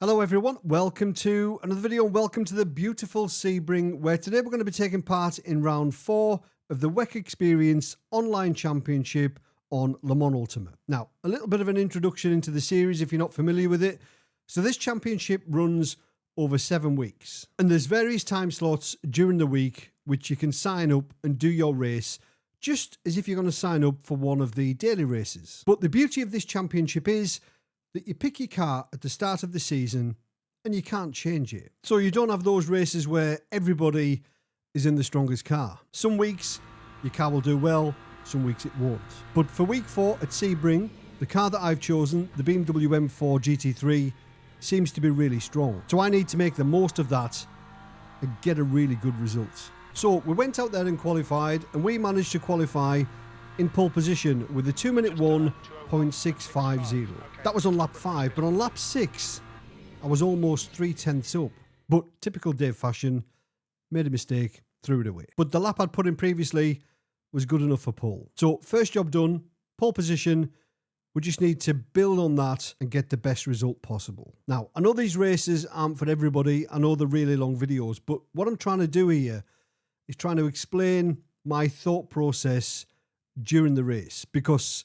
Hello everyone, welcome to another video and welcome to the beautiful Sebring, where today we're going to be taking part in round 4 of the WEC Experience Online Championship on Le Mans Ultimate. Now, a little bit of an introduction into the series if you're not familiar with it. So this championship runs over 7 weeks and there's various time slots during the week which you can sign up and do your race just as if you're going to sign up for one of the daily races. But the beauty of this championship is that you pick your car at the start of the season and you can't change it. So you don't have those races where everybody is in the strongest car. Some weeks your car will do well, some weeks it won't. But for week 4 at Sebring, the car that I've chosen, the BMW M4 GT3, seems to be really strong. So I need to make the most of that and get a really good result. So we went out there and qualified, and we managed to qualify in pole position with a 2-minute 1.650. That was on lap 5, but on lap 6, I was almost 0.3 up. But typical Dave fashion, made a mistake, threw it away. But the lap I'd put in previously was good enough for pole. So first job done, pole position. We just need to build on that and get the best result possible. Now, I know these races aren't for everybody. I know they're really long videos, but what I'm trying to do here is trying to explain my thought process during the race, because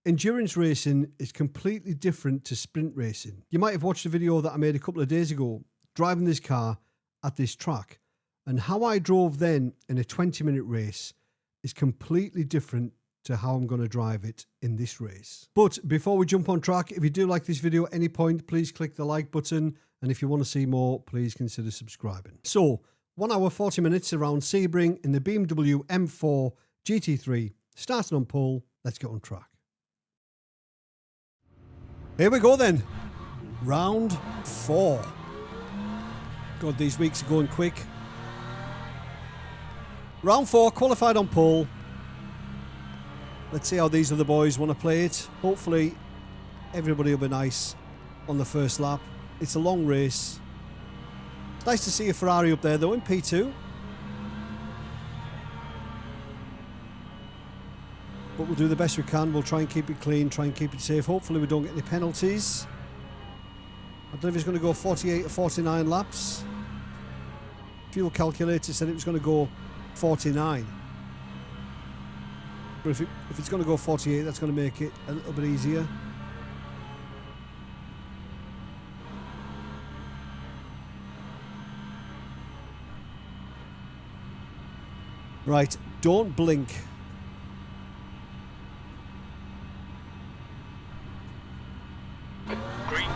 endurance racing is completely different to sprint racing. You might have watched a video that I made a couple of days ago driving this car at this track, and how I drove then in a 20-minute race is completely different to how I'm going to drive it in this race. But before we jump on track, if you do like this video at any point, please click the like button, and if you want to see more, please consider subscribing. So 1 hour 40 minutes around Sebring in the BMW M4 GT3, starting on pole. Let's get on track. Here we go then. Round 4. God, these weeks are going quick. Round 4, qualified on pole. Let's see how these other boys want to play it. Hopefully, everybody will be nice on the first lap. It's a long race. It's nice to see a Ferrari up there though in P2. But we'll do the best we can. We'll try and keep it clean, try and keep it safe. Hopefully we don't get any penalties. I don't know if it's going to go 48 or 49 laps. Fuel calculator said it was going to go 49. But if it's going to go 48, that's going to make it a little bit easier. Right, don't blink.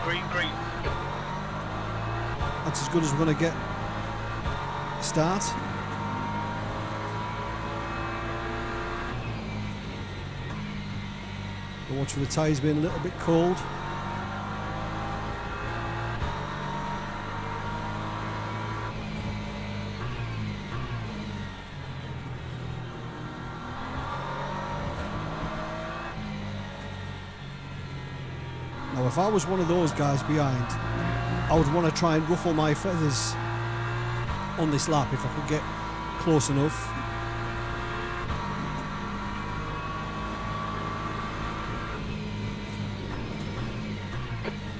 Green. That's as good as we're going to get. Start. But watch for the tyres being a little bit cold. Now, if I was one of those guys behind, I would want to try and ruffle my feathers on this lap if I could get close enough.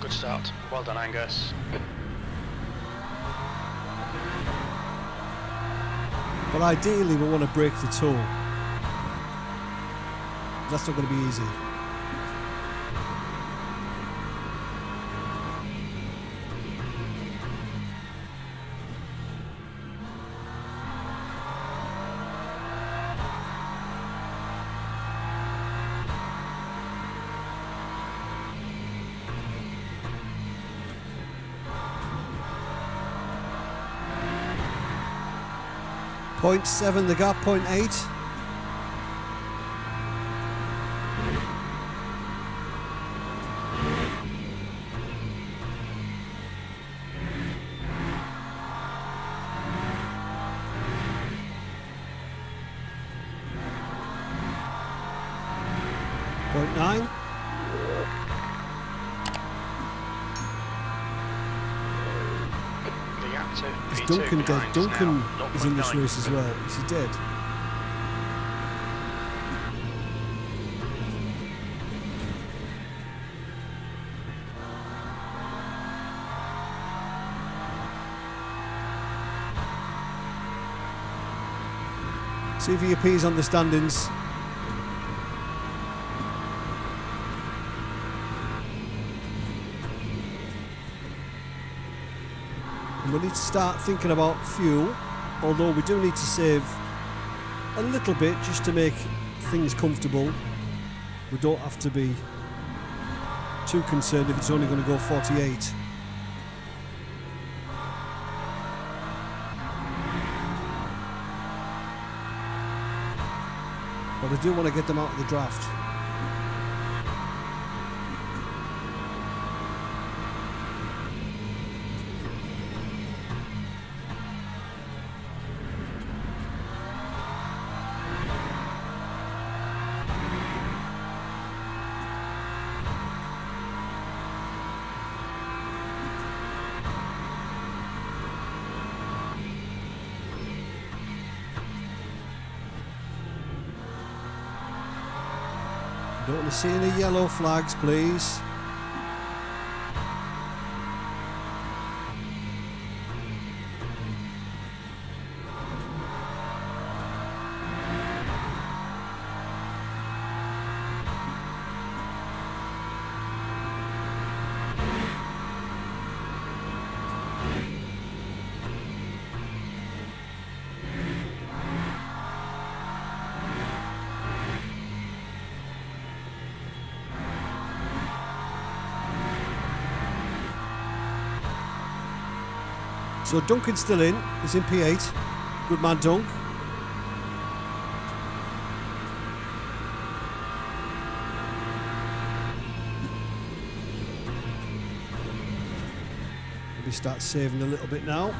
Good start. Well done, Angus. But ideally, we want to break the toe. That's not going to be easy. .7 the gap, .8. .9. Is Duncan dead? Duncan is in this race as well. Is he dead? See if he appears on the standings. And we need to start thinking about fuel, although we do need to save a little bit just to make things comfortable. We don't have to be too concerned if it's only going to go 48. But I do want to get them out of the draft. Don't want to see any yellow flags, please. So Duncan's still in. He's in P8. Good man, Dunk. Maybe start saving a little bit now,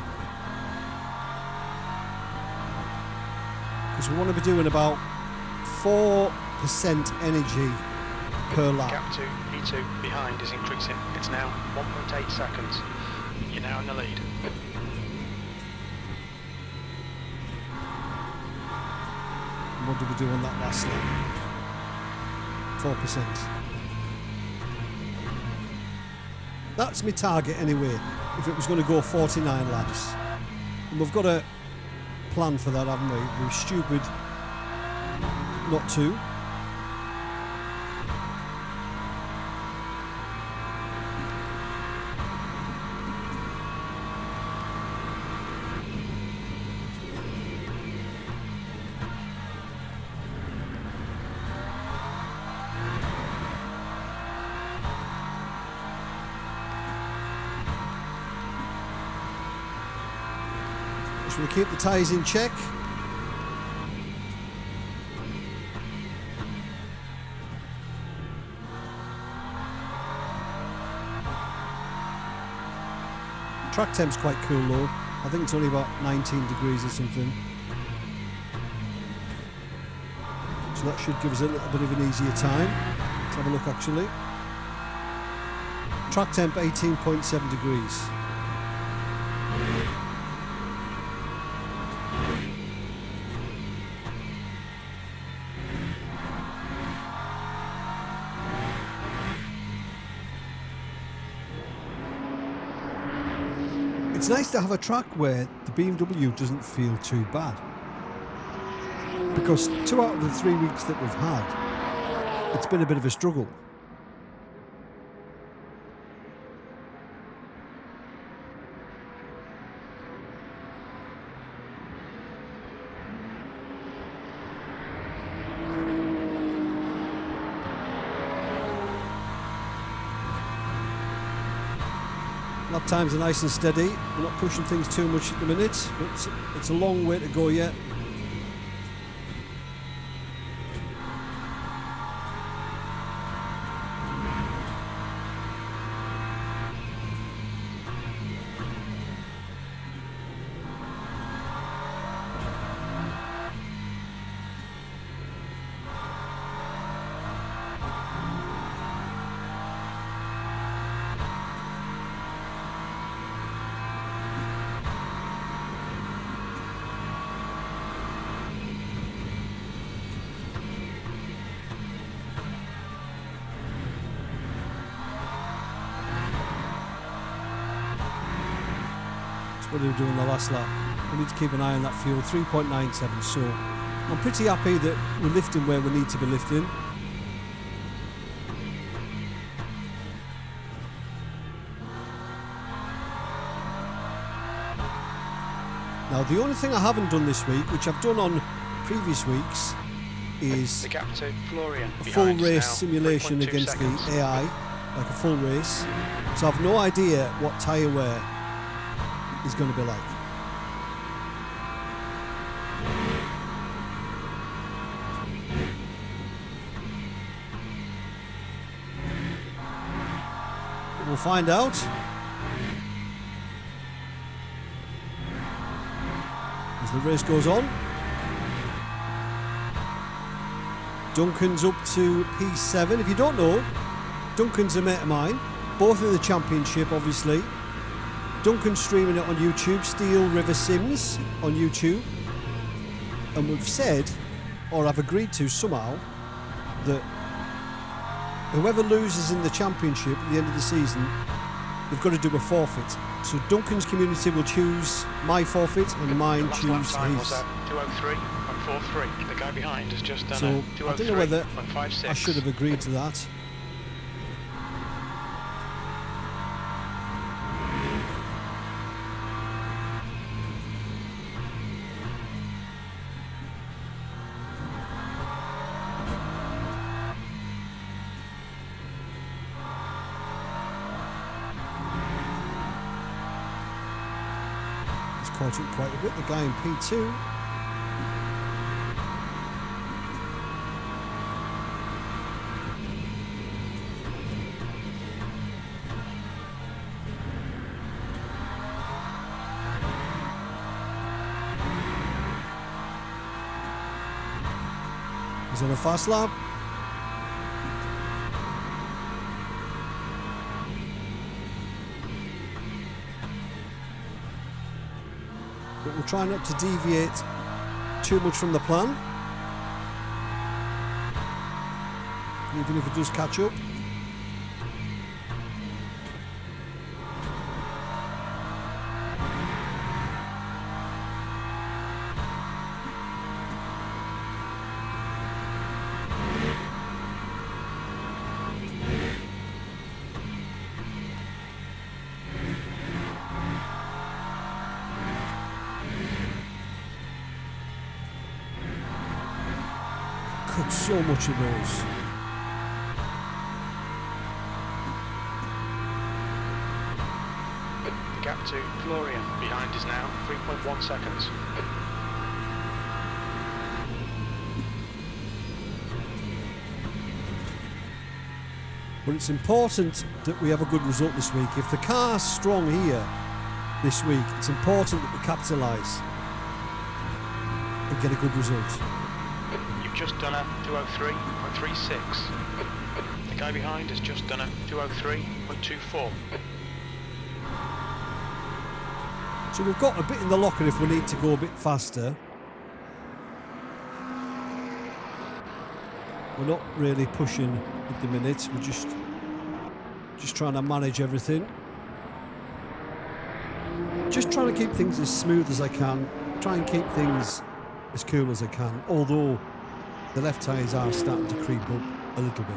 because we want to be doing about 4% energy per lap. Gap to P2 behind is increasing. It's now 1.8 seconds. You're now in the lead. What did we do on that last lap? 4%. That's my target anyway, if it was going to go 49 laps. And we've got a plan for that, haven't we? We're stupid not to. Just want to keep the tyres in check. Track temp's quite cool though. I think it's only about 19 degrees or something. So that should give us a little bit of an easier time. Let's have a look actually. Track temp 18.7 degrees. It's nice to have a track where the BMW doesn't feel too bad, because 2 out of the 3 weeks that we've had, it's been a bit of a struggle. Lap times are nice and steady. We're not pushing things too much at the minute, but it's a long way to go yet. What did we do in the last lap? We need to keep an eye on that fuel. 3.97, so I'm pretty happy that we're lifting where we need to be lifting. Now, the only thing I haven't done this week, which I've done on previous weeks, is The gap to Florian. a full Behind is race now simulation 3.2 against seconds. the AI, like a full race. So I've no idea what tyre wear is going to be like. But we'll find out. As the race goes on. Duncan's up to P7. If you don't know, Duncan's a mate of mine, both in the championship, obviously. Duncan's streaming it on YouTube, Steel River Sims on YouTube. And we've said, or I've agreed to somehow, that whoever loses in the championship at the end of the season, they've got to do a forfeit. So Duncan's community will choose my forfeit and mine Last choose lap time was his. 2:03.43. The guy behind has just done So a I don't know whether 2:03.56. I should have agreed to that. He's caught up quite a bit, the guy in P2. He's on a fast lap. But we'll try not to deviate too much from the plan. Even if it does catch up. Cut so much of those. The gap to Florian behind is now 3.1 seconds. But it's important that we have a good result this week. If the car's strong here this week, it's important that we capitalise and get a good result. You've just done a 2:03.36. The guy behind has just done a 2:03.24. So we've got a bit in the locker if we need to go a bit faster. We're not really pushing at the minute. We're just trying to manage everything. Just trying to keep things as smooth as I can. Try and keep things as cool as I can. Although the left tyres are starting to creep up a little bit.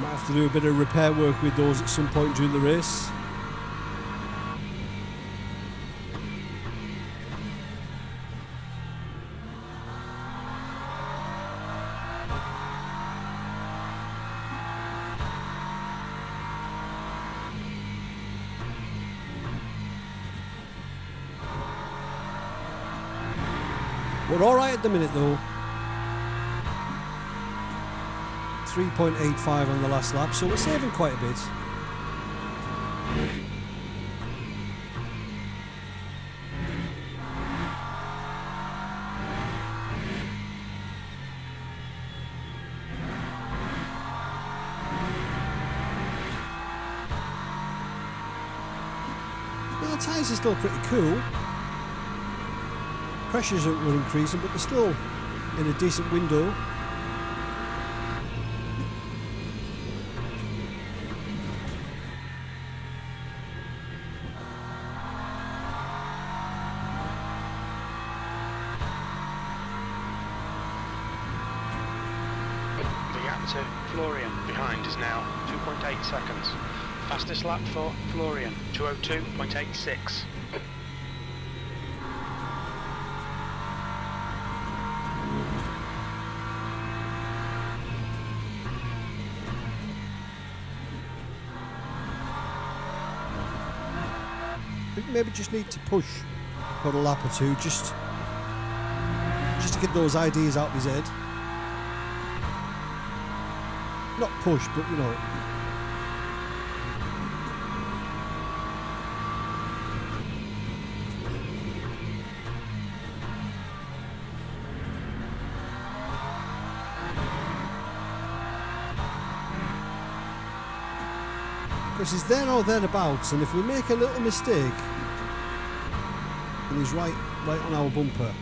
Might have to do a bit of repair work with those at some point during the race. We're all right at the minute though. 3.85 on the last lap, so we're saving quite a bit. Well, the tyres are still pretty cool. pressures were increasing, but they're still in a decent window. The gap to Florian behind is now 2.8 seconds. Fastest lap for Florian, 2:02.86. I think maybe just need to push for a lap or two, just to get those ideas out of his head. Not push, but you know. Because he's there or thereabouts, and if we make a little mistake, and he's right on our bumper.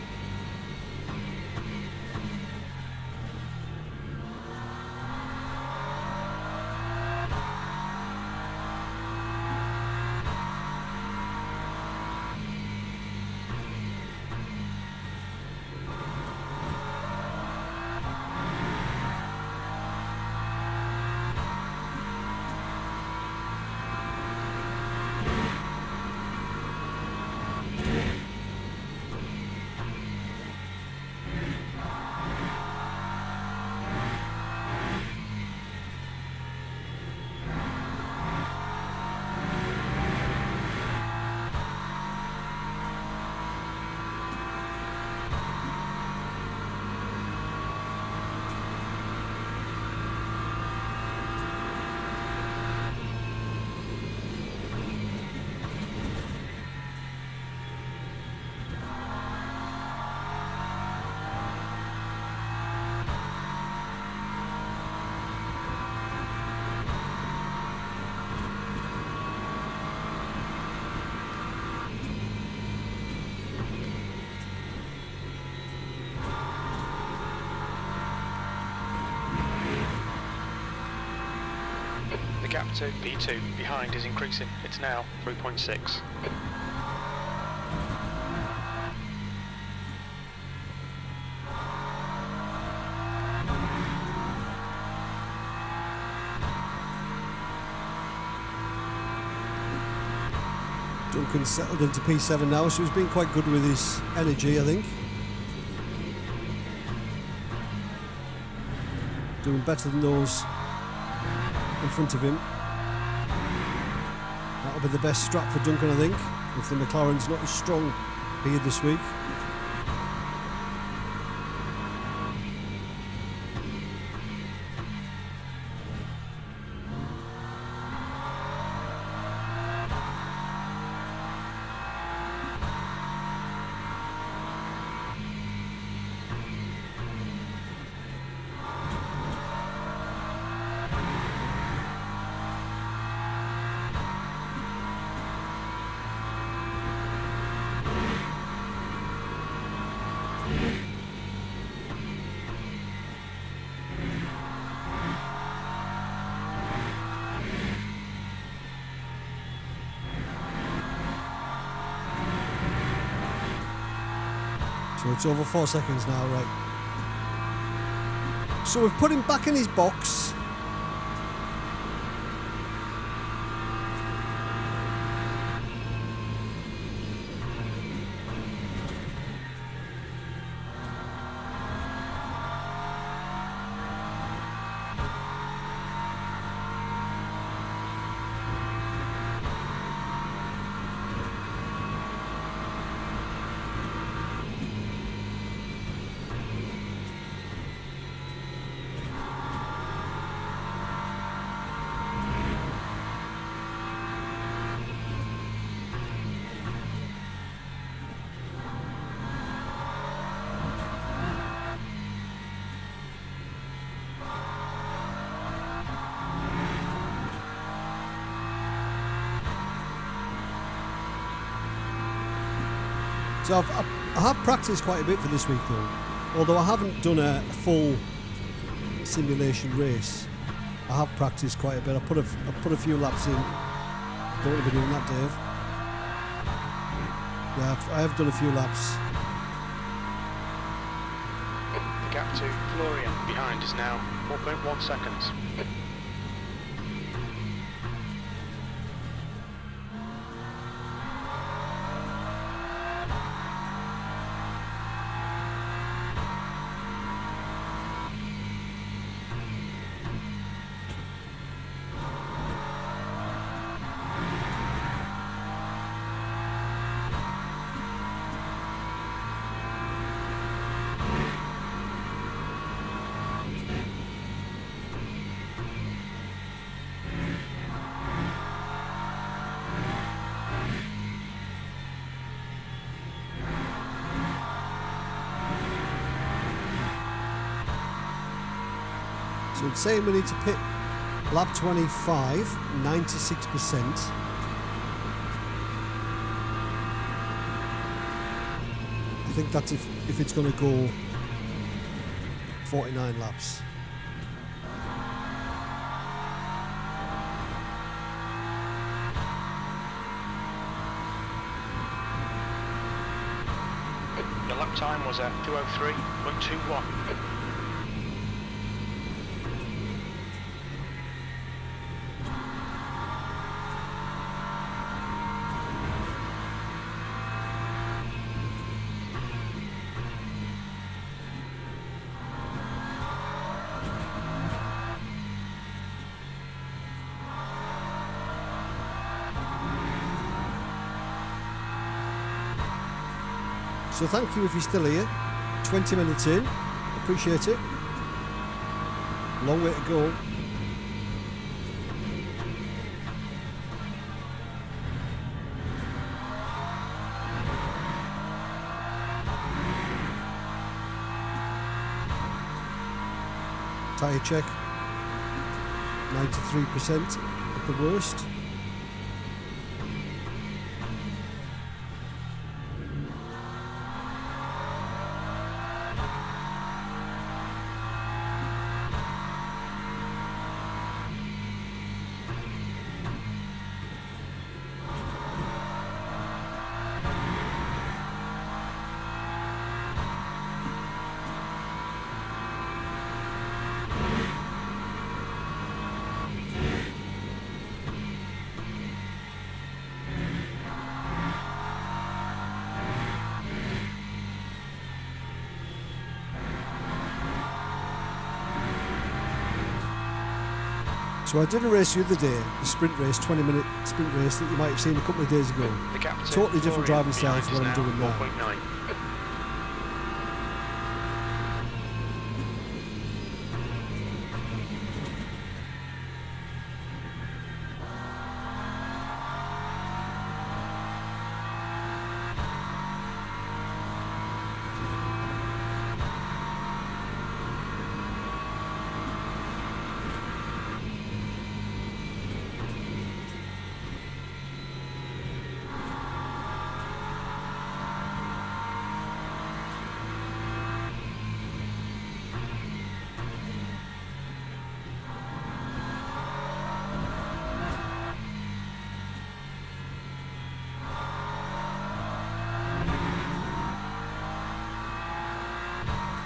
The gap to P2 behind is increasing. It's now 3.6. Duncan's settled into P7 now, so he's been quite good with his energy, I think. Doing better than those in front of him. That'll be the best strap for Duncan, I think, if the McLaren's not as strong here this week. So it's over 4 seconds now, right? So we've put him back in his box. So I've I have practiced quite a bit for this week though, although I haven't done a full simulation race. I have practiced quite a bit. I put a few laps in. Don't want to be doing that, Dave. Yeah, I have done a few laps. The gap to Florian behind is now 4.1 seconds. So it's saying we need to pit lap 25, 96%. I think that's if it's going to go 49 laps. The lap time was at 2:03.21. So thank you if you're still here. 20 minutes in. Appreciate it. Long way to go. Tyre check. 93% at the worst. So I did a race the other day, a sprint race, 20-minute sprint race that you might have seen a couple of days ago. Totally different driving style to what I'm doing now. 4.9.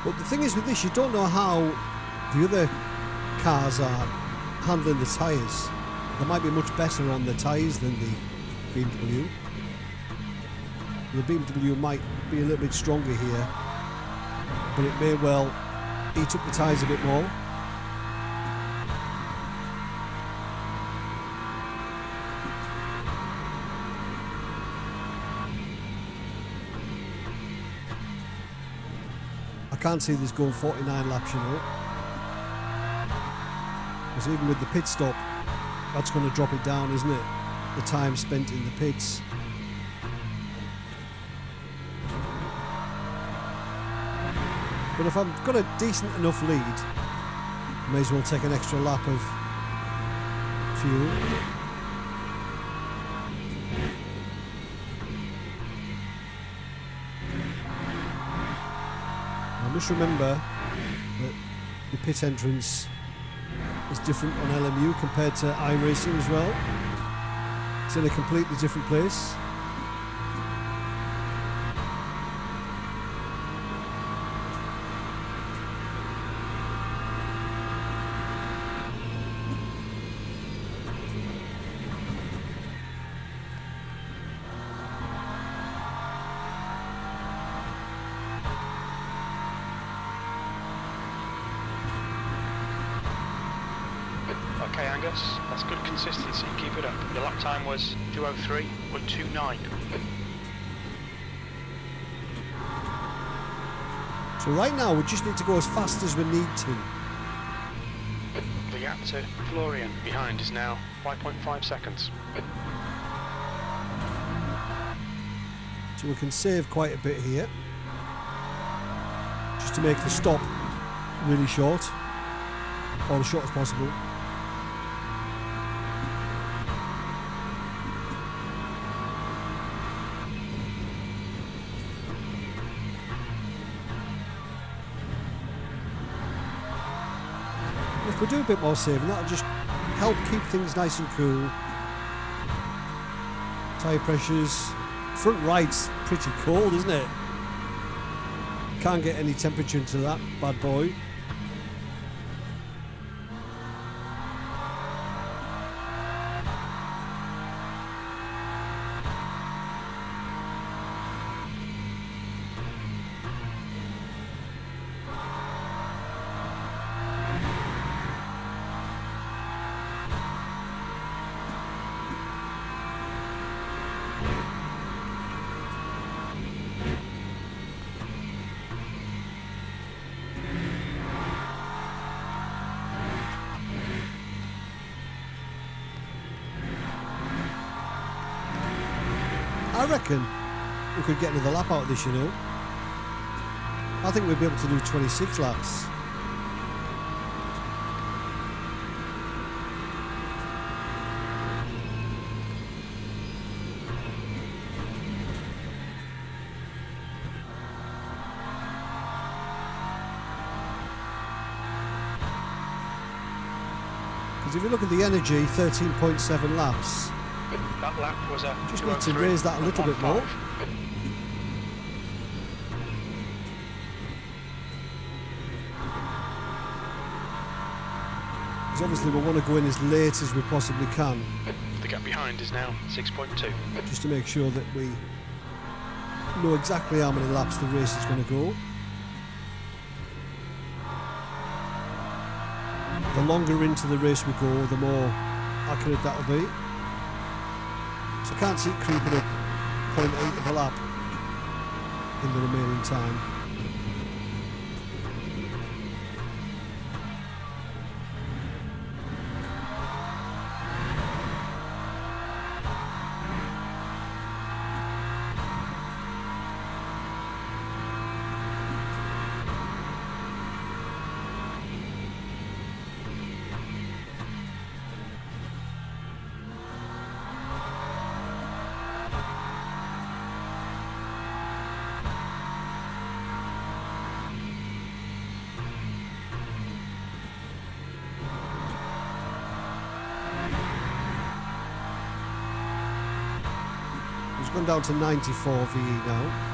But the thing is with this, you don't know how the other cars are handling the tyres. They might be much better on the tyres than the BMW. The BMW might be a little bit stronger here, but it may well eat up the tyres a bit more. I can't see this going 49 laps, you know. Because even with the pit stop, that's going to drop it down, isn't it? The time spent in the pits. But if I've got a decent enough lead, I may as well take an extra lap of fuel. Just remember that the pit entrance is different on LMU compared to iRacing as well. It's in a completely different place. Okay, Angus, that's good consistency. Keep it up. Your lap time was 2:03.29. So right now we just need to go as fast as we need to. The gap to Florian behind is now 5.5 seconds. So we can save quite a bit here. Just to make the stop really short. Or as short as possible. If we do a bit more saving, that'll just help keep things nice and cool. Tyre pressures. Front right's pretty cold, isn't it? Can't get any temperature into that bad boy. I reckon we could get another lap out of this, you know. I think we'd be able to do 26 laps. Because if you look at the energy, 13.7 laps. That lap was a Just need to raise that a little bit more. Because obviously we want to go in as late as we possibly can. The gap behind is now 6.2. Just to make sure that we know exactly how many laps the race is going to go. The longer into the race we go, the more accurate that will be. So I can't see it creeping up 0.8 of a lap in the remaining time. It's gone down to 94 VE now.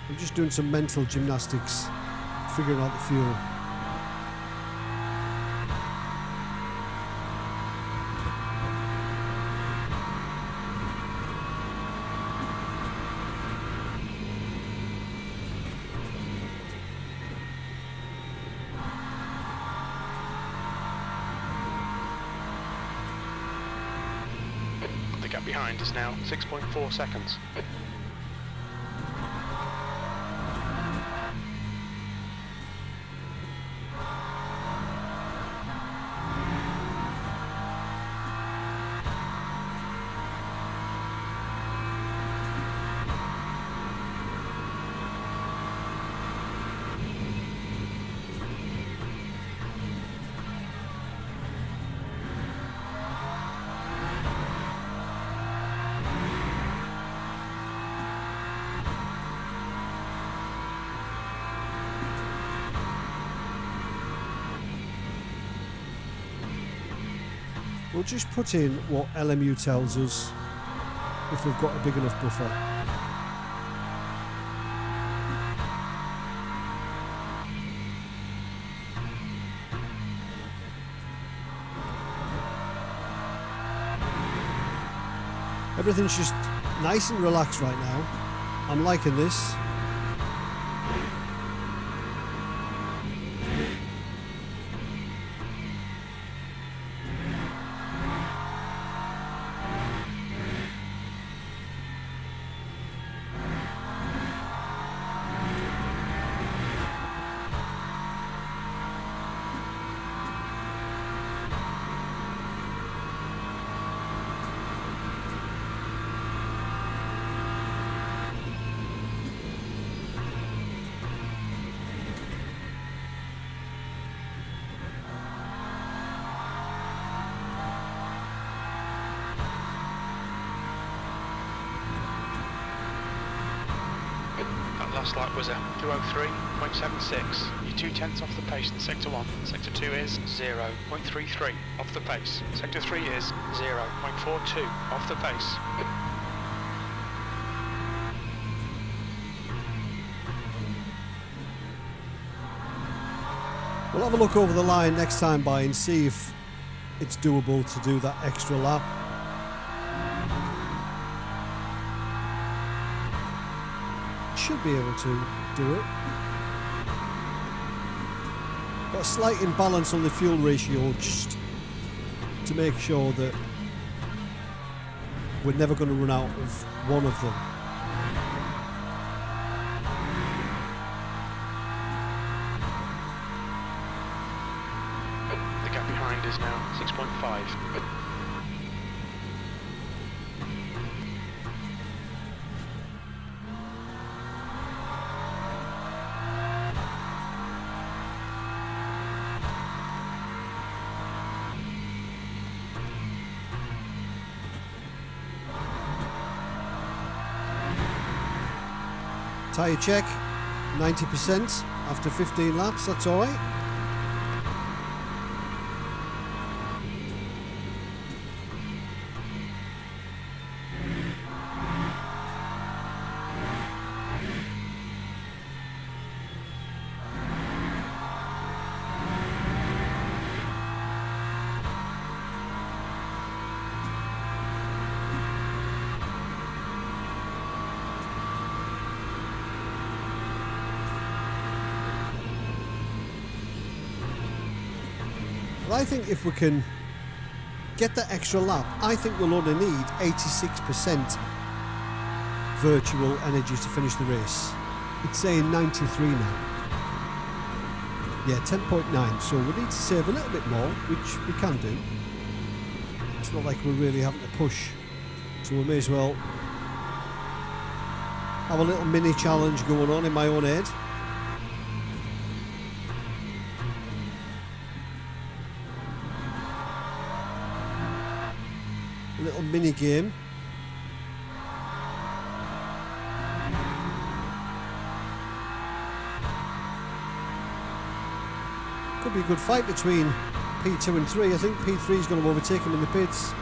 I'm just doing some mental gymnastics, figuring out the fuel. The gap behind is now 6.4 seconds. we'll just put in what LMU tells us if we've got a big enough buffer. Everything's just nice and relaxed right now. I'm liking this. Last lap was a 203.76. You're 0.2 off the pace in Sector 1. Sector 2 is 0.33 off the pace. Sector 3 is 0.42 off the pace. We'll have a look over the line next time by and see if it's doable to do that extra lap. Should be able to do it. Got a slight imbalance on the fuel ratio just to make sure that we're never going to run out of one of them. The gap behind is now 6.5. Tyre check, 90% after 15 laps, that's alright. I think if we can get that extra lap, I think we'll only need 86% virtual energy to finish the race. It's saying 93 now. Yeah, 10.9, so we need to save a little bit more, which we can do. It's not like we're really having to push, so we may as well have a little mini challenge going on in my own head. Little mini game. Could be a good fight between P2 and 3. I think P3 is going to overtake him in the pits.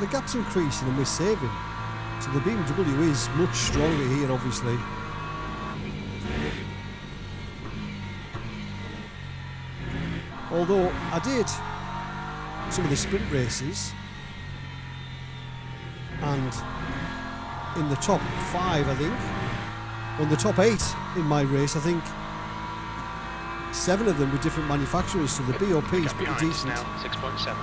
The gap's increasing and we're saving. So the BMW is much stronger here, obviously. Although I did some of the sprint races, and in the top 5, I think, on the top 8 in my race, I think 7 of them were different manufacturers, so the BOP is pretty decent. Now 6.7.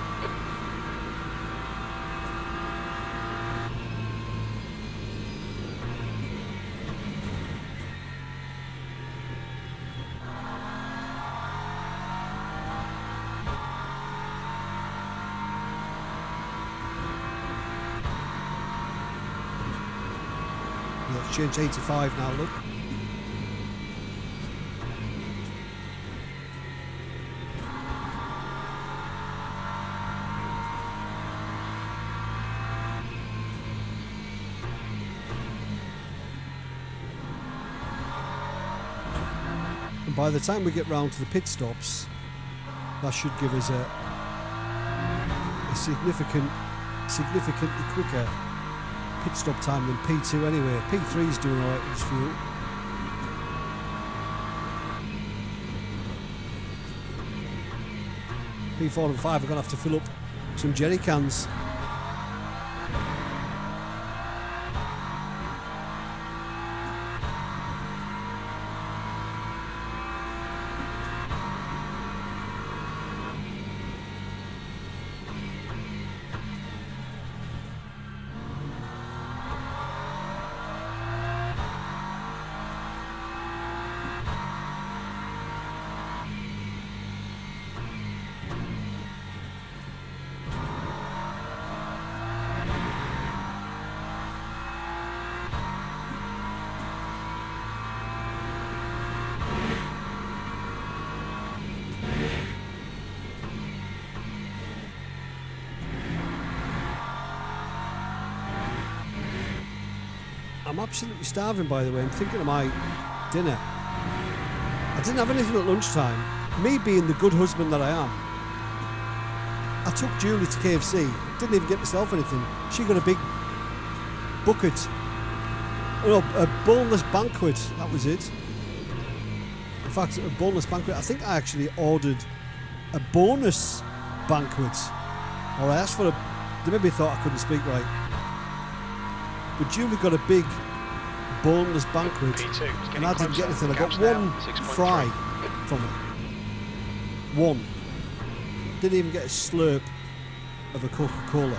change to 85 now, look. And by the time we get round to the pit stops, that should give us a significantly quicker pit stop time than P2 anyway. P3 is doing alright with his fuel. P4 and 5 are going to have to fill up some jerry cans. I'm absolutely starving, by the way. I'm thinking of my dinner. I didn't have anything at lunchtime. Me being the good husband that I am, I took Julie to KFC. Didn't even get myself anything. She got a big bucket. No, a boneless banquet. That was it. In fact, a boneless banquet. I think I actually ordered a bonus banquet. Or I asked for a... They maybe thought I couldn't speak right. But Julie got a big boneless banquet, and I didn't get anything. I got one fry from it. One. Didn't even get a slurp of a Coca-Cola.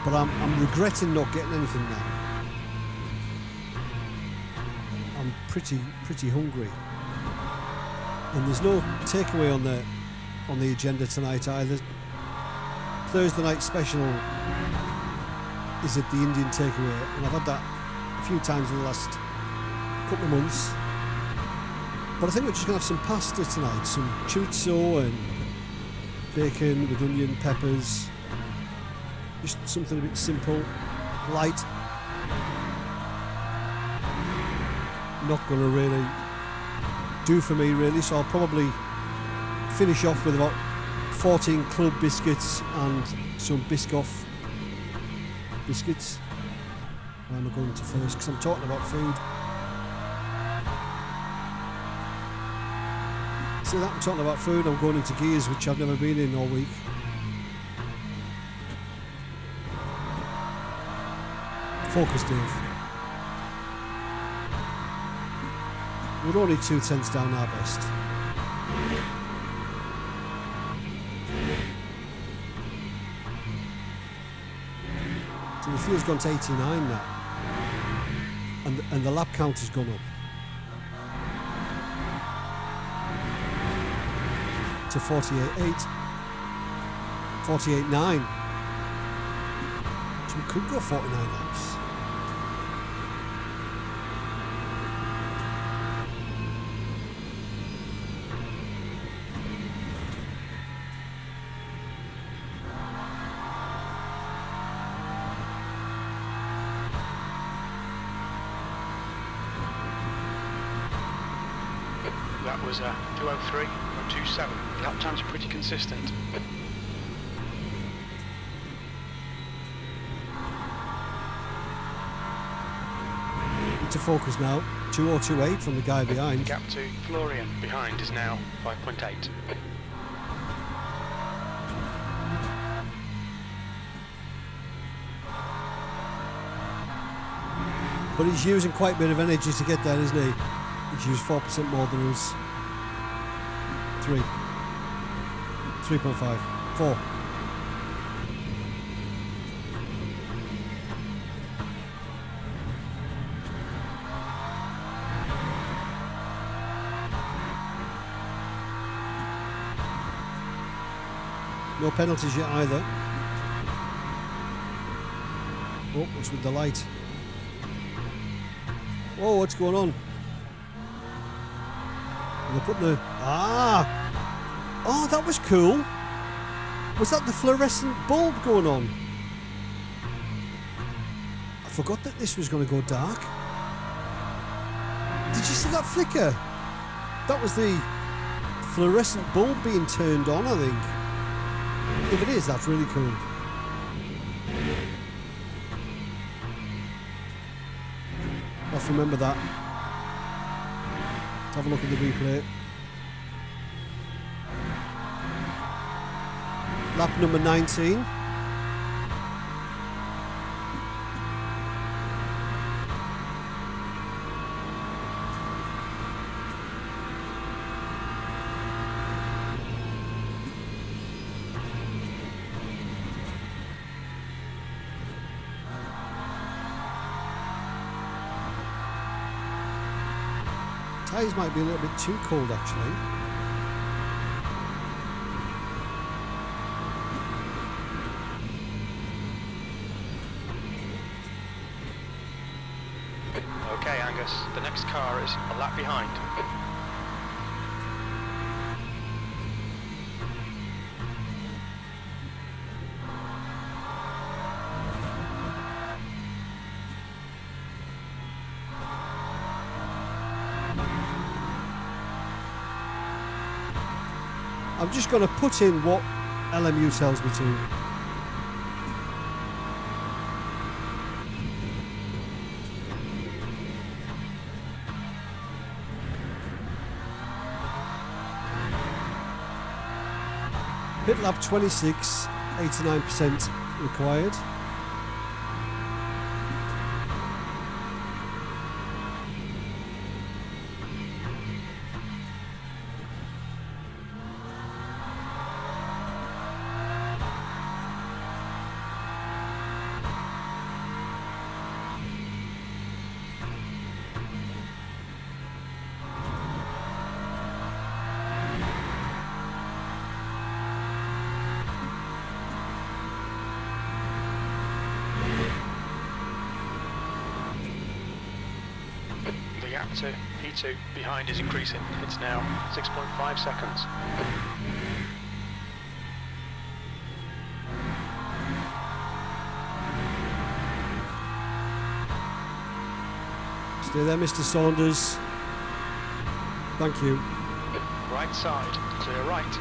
But I'm regretting not getting anything now. I'm pretty hungry. And there's no takeaway on the agenda tonight either. Thursday night special is at the Indian takeaway, and I've had that a few times in the last couple of months. But I think we're just going to have some pasta tonight, some chorizo and bacon with onion, peppers, just something a bit simple, light. Not going to really do for me really, so I'll probably finish off with about 14 club biscuits and some Biscoff biscuits. Where am I going to first? Because I'm talking about food. See that? I'm talking about food. I'm going into gears, which I've never been in all week. Focus, Dave. We're only 2/10 down our best. So the fuel's gone to 89 now, and the lap count has gone up to 48.8, 48.9. So we could go 49 laps. That was 2:03.27. Lap times are pretty consistent. Need to focus now. 2:028 from the guy behind. Gap to Florian behind is now 5.8. But he's using quite a bit of energy to get there, isn't he? He's used 4% more than us. 3.5, 4. No penalties yet either. Oh, what's with the light? Whoa, what's going on? They're putting the... Oh, that was cool. Was that the fluorescent bulb going on? I forgot that this was going to go dark. Did you see that flicker? That was the fluorescent bulb being turned on, I think. If it is, that's really cool. I'll have to remember that. Let's have a look at the replay. Lap number 19. Tyres might be a little bit too cold actually. Okay, Angus, the next car is a lap behind. I'm just going to put in what LMU tells me to. Pit lap 26, 89% required. The gap to P2 behind is increasing. It's now 6.5 seconds. Stay there, Mr. Saunders. Thank you. Right side, clear right.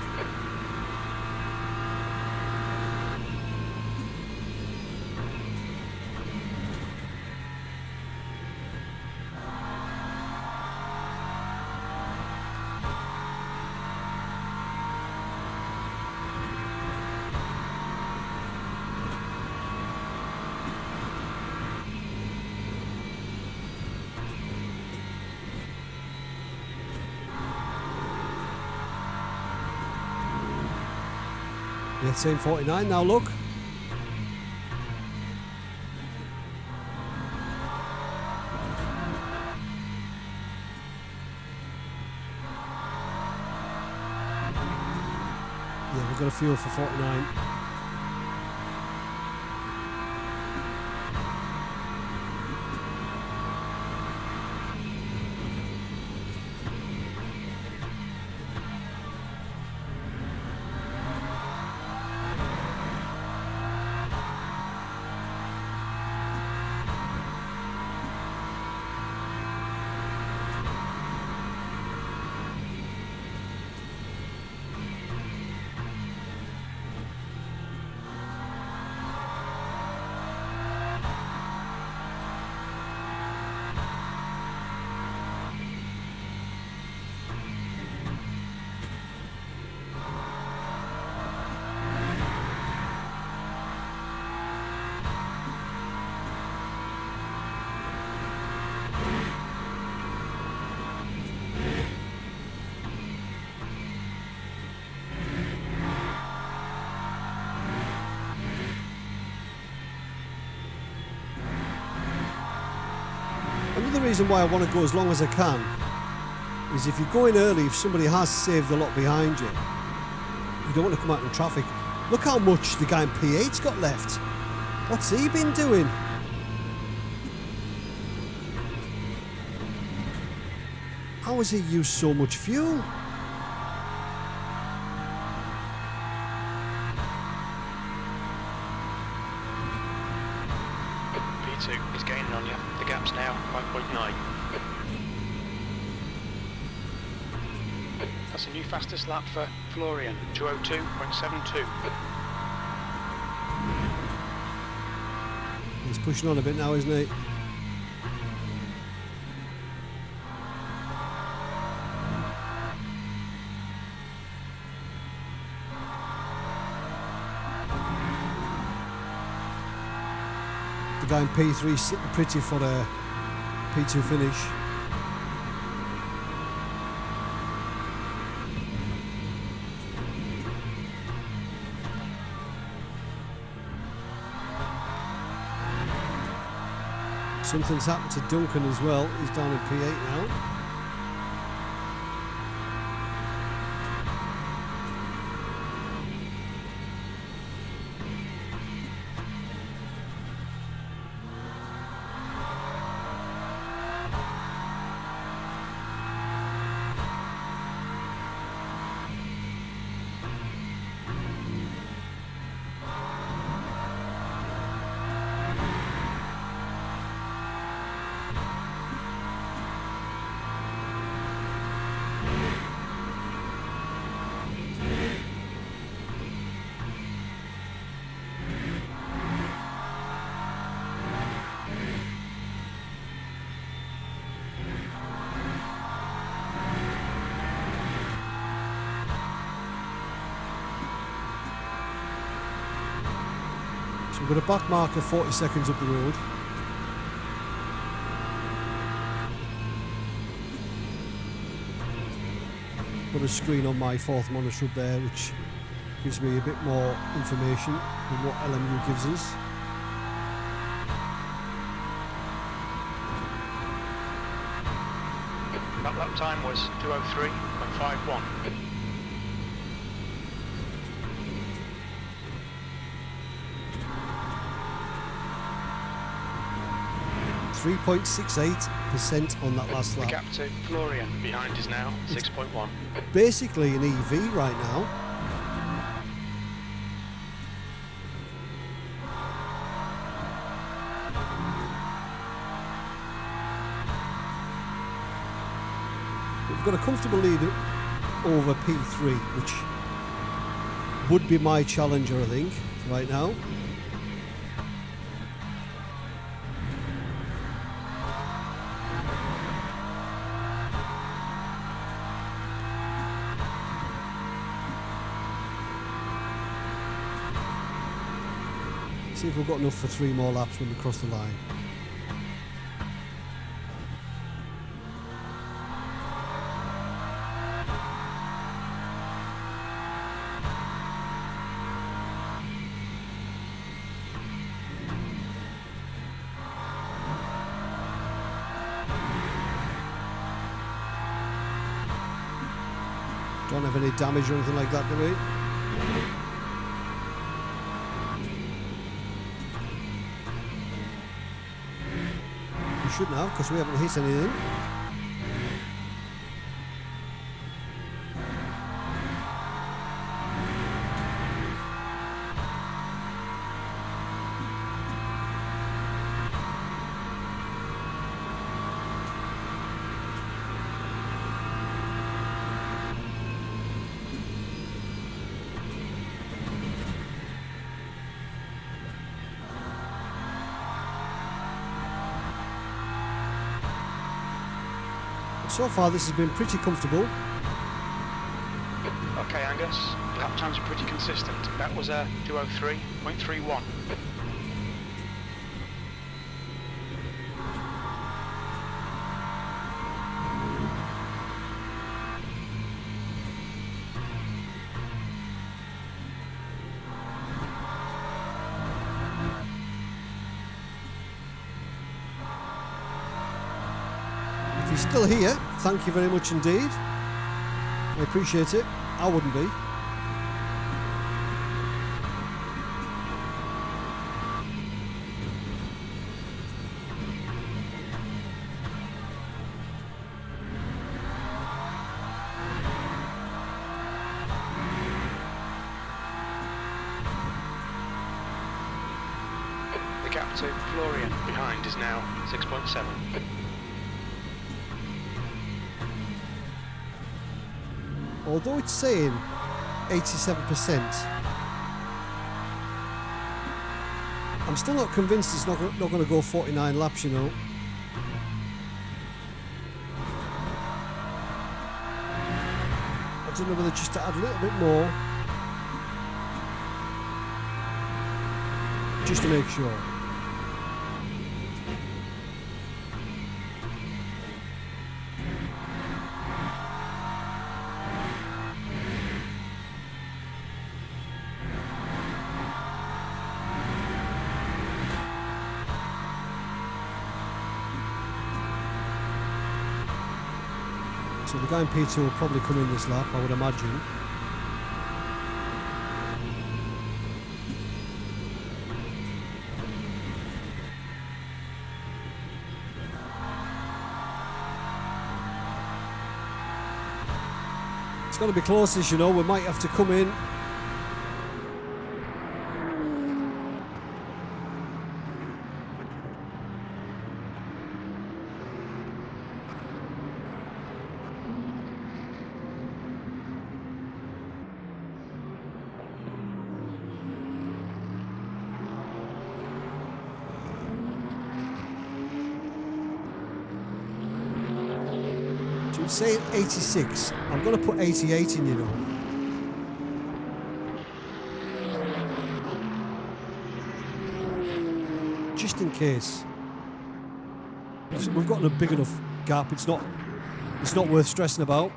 Yeah, same 49 now, look. Yeah, we've got a fuel for 49. Another reason why I want to go as long as I can is if you're going early, if somebody has saved a lot behind you, you don't want to come out in traffic. Look how much the guy in P8's got left. What's he been doing? How has he used so much fuel? P2 is gaining on you. The gap's now 5.9. That's a new fastest lap for Florian, 202.72. He's pushing on a bit now, isn't he? The guy in P3 sitting pretty for a P2 finish. Something's happened to Duncan as well. He's down in P8 now. We've got a back marker 40 seconds up the road. Got a screen on my fourth monitor up there which gives me a bit more information than what LMU gives us. That lap time was 203.51. 3.68% on that last lap. The gap to Florian behind is now 6.1. Basically an EV right now. We've got a comfortable lead over P3, which would be my challenger, I think, right now. See if we've got enough for 3 more laps when we cross the line. Don't have any damage or anything like that, do we? Shouldn't have, because we haven't hit anything. So far this has been pretty comfortable. Okay Angus, lap times are pretty consistent. That was a 203.31. If you're still here, thank you very much indeed. I appreciate it. I wouldn't be. to Florian. Behind is now 6.7. Although it's saying 87%, I'm still not convinced it's not going to go 49 laps, you know. I don't know whether just to add a little bit more, just to make sure. So the guy in P2 will probably come in this lap, I would imagine. It's going to be close, as you know. We might have to come in. Say 86. I'm going to put 88 in, you know. Just in case. We've got a big enough gap. It's not worth stressing about.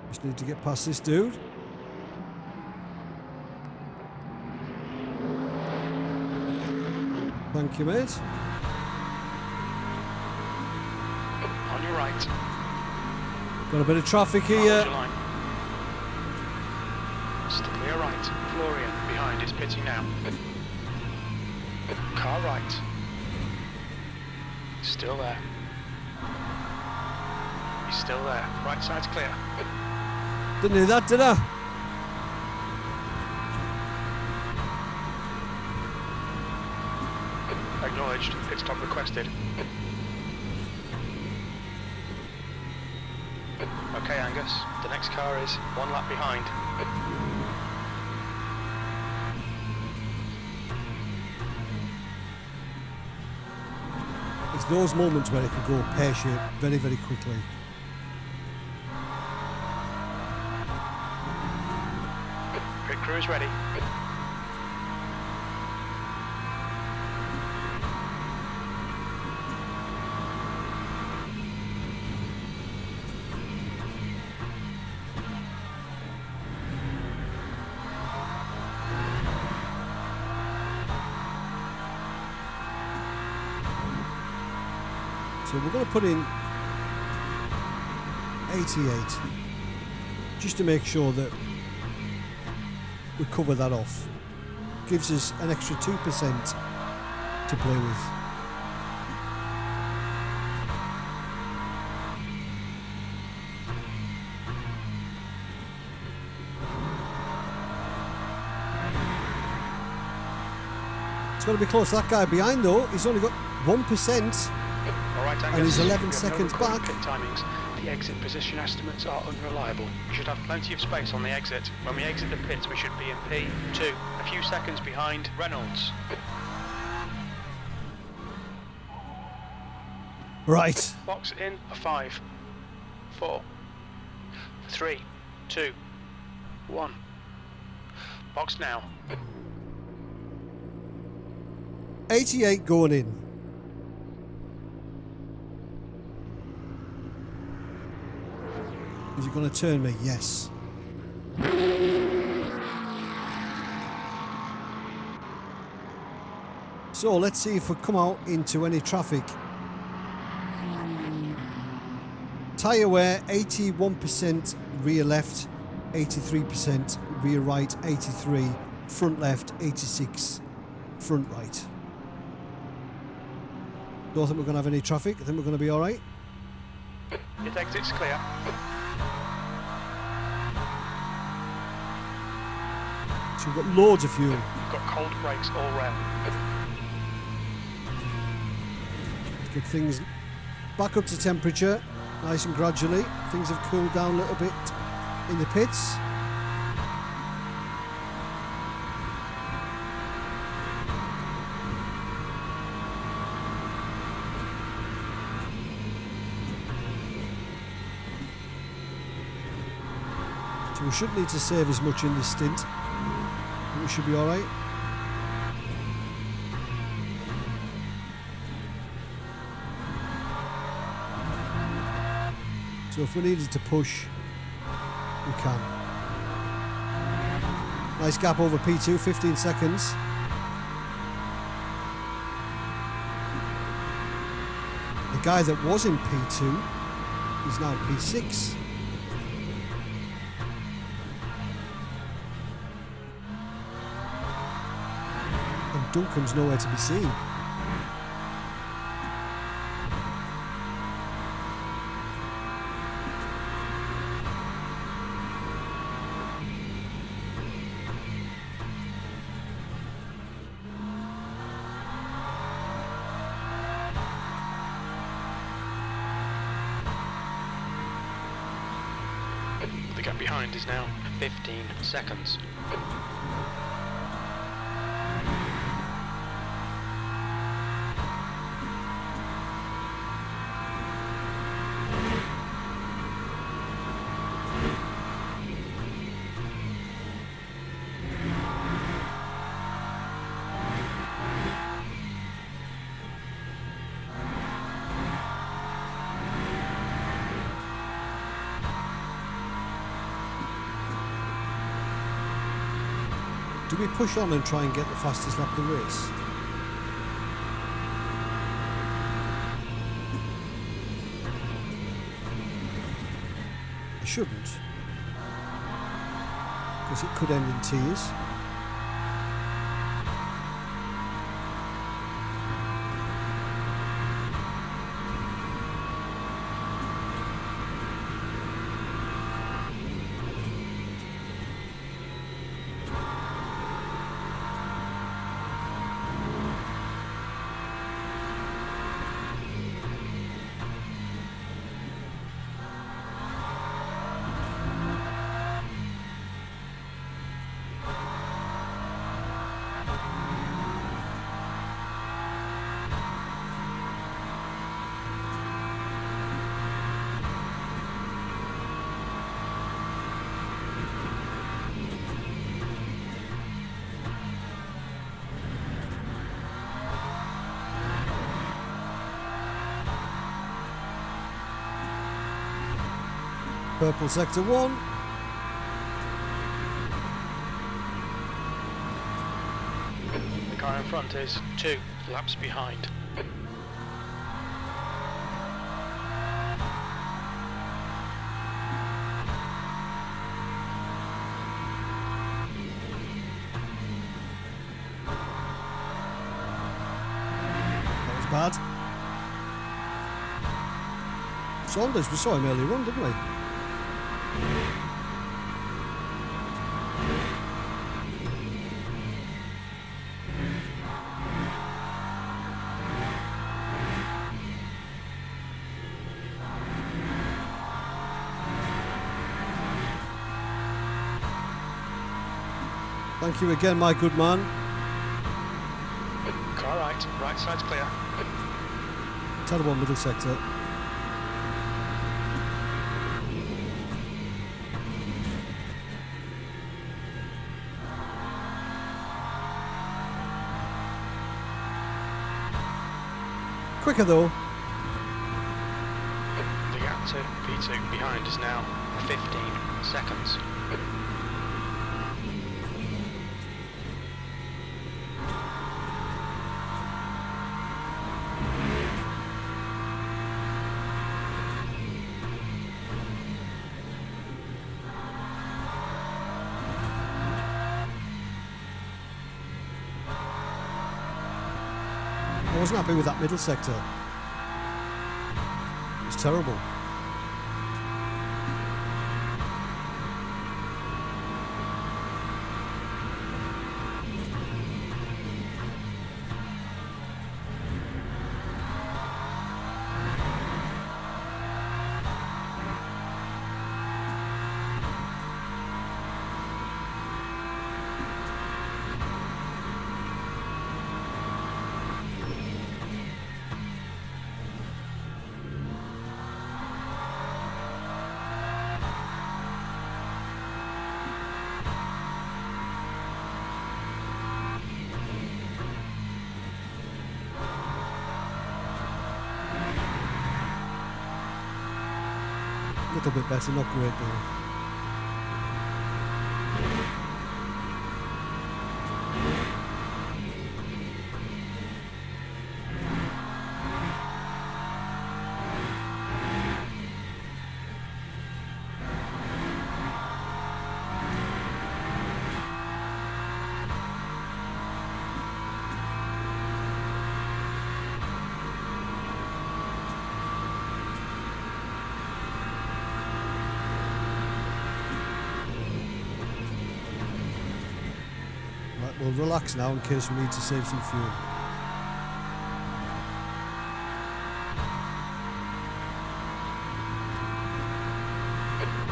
Just need to get past this dude. Thank you, mate. On your right. Got a bit of traffic here. Still clear right. Florian behind is pitting now. Car right. Still there. He's still there. Right side's clear. Didn't do that, did I? Acknowledged. Pit stop requested. Okay, Angus. The next car is 1 lap behind. It's those moments where it can go pear-shaped very, very quickly. Pit crew is ready. So we're going to put in 88 just to make sure that we cover that off. Gives us an extra 2% to play with. It's going to be close. That guy behind though, he's only got 1%. All right, Angus. And he's 11 seconds back. Pit timings. The exit position estimates are unreliable. You should have plenty of space on the exit. When we exit the pits, we should be in P2, a few seconds behind Reynolds. Right. Box in a 5, 4, 3, 2, 1. Box now. 88 going in. Is it going to turn me? Yes. So let's see if we come out into any traffic. Tyre wear 81% rear left, 83% rear right, 83 front left, 86 front right. Don't think we're going to have any traffic. I think we're going to be all right. Your exit's clear. So we've got loads of fuel. You've got cold brakes all round. Get things back up to temperature, nice and gradually. Things have cooled down a little bit in the pits. So we shouldn't need to save as much in this stint. We should be all right. So if we needed to push, we can. Nice gap over P2, 15 seconds. The guy that was in P2 is now P6. And Duncan's nowhere to be seen. The gap behind is now 15 seconds. Do we push on and try and get the fastest lap of the race? I shouldn't. Because it could end in tears. Purple sector 1. The car in front is 2 laps behind. That was bad. Saunders, we saw him earlier on, didn't we? Thank you again, my good man. Car right side's clear. Terrible middle sector. Quicker though. The gap to P2 behind is now 15 seconds. I wasn't happy with that middle sector. It's terrible. A little bit better, not great though. We'll relax now in case we need to save some fuel.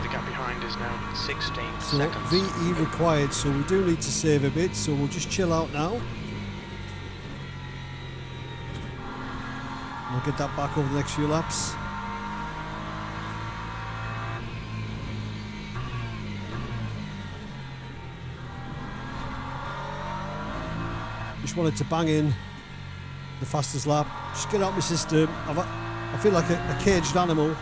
The gap behind is now 16 so seconds. VE required, so we do need to save a bit, so we'll just chill out now. We'll get that back over the next few laps. Just wanted to bang in the fastest lap. Just get out my system. I feel like a caged animal.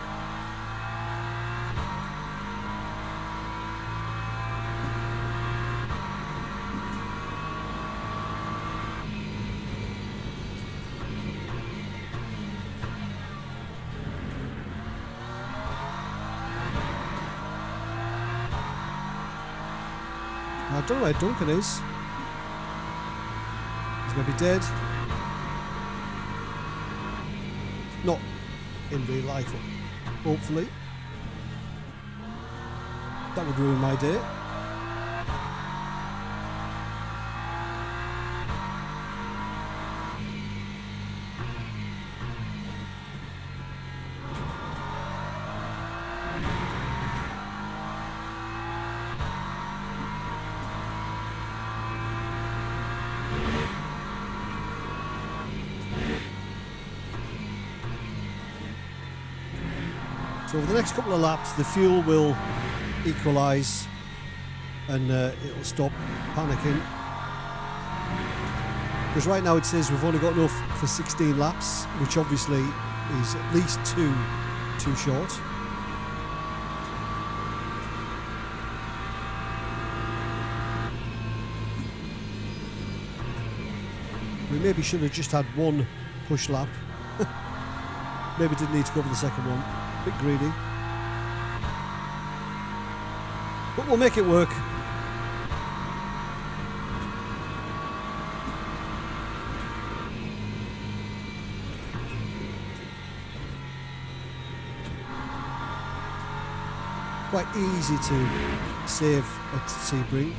I don't know where Duncan is. Maybe dead. Not in real life, hopefully. That would ruin my day. So over the next couple of laps, the fuel will equalise and it'll stop panicking. Because right now it says we've only got enough for 16 laps, which obviously is at least too short. We maybe should have just had one push lap. Maybe didn't need to go for the second one. A bit greedy. But we'll make it work. Quite easy to save at Sebring.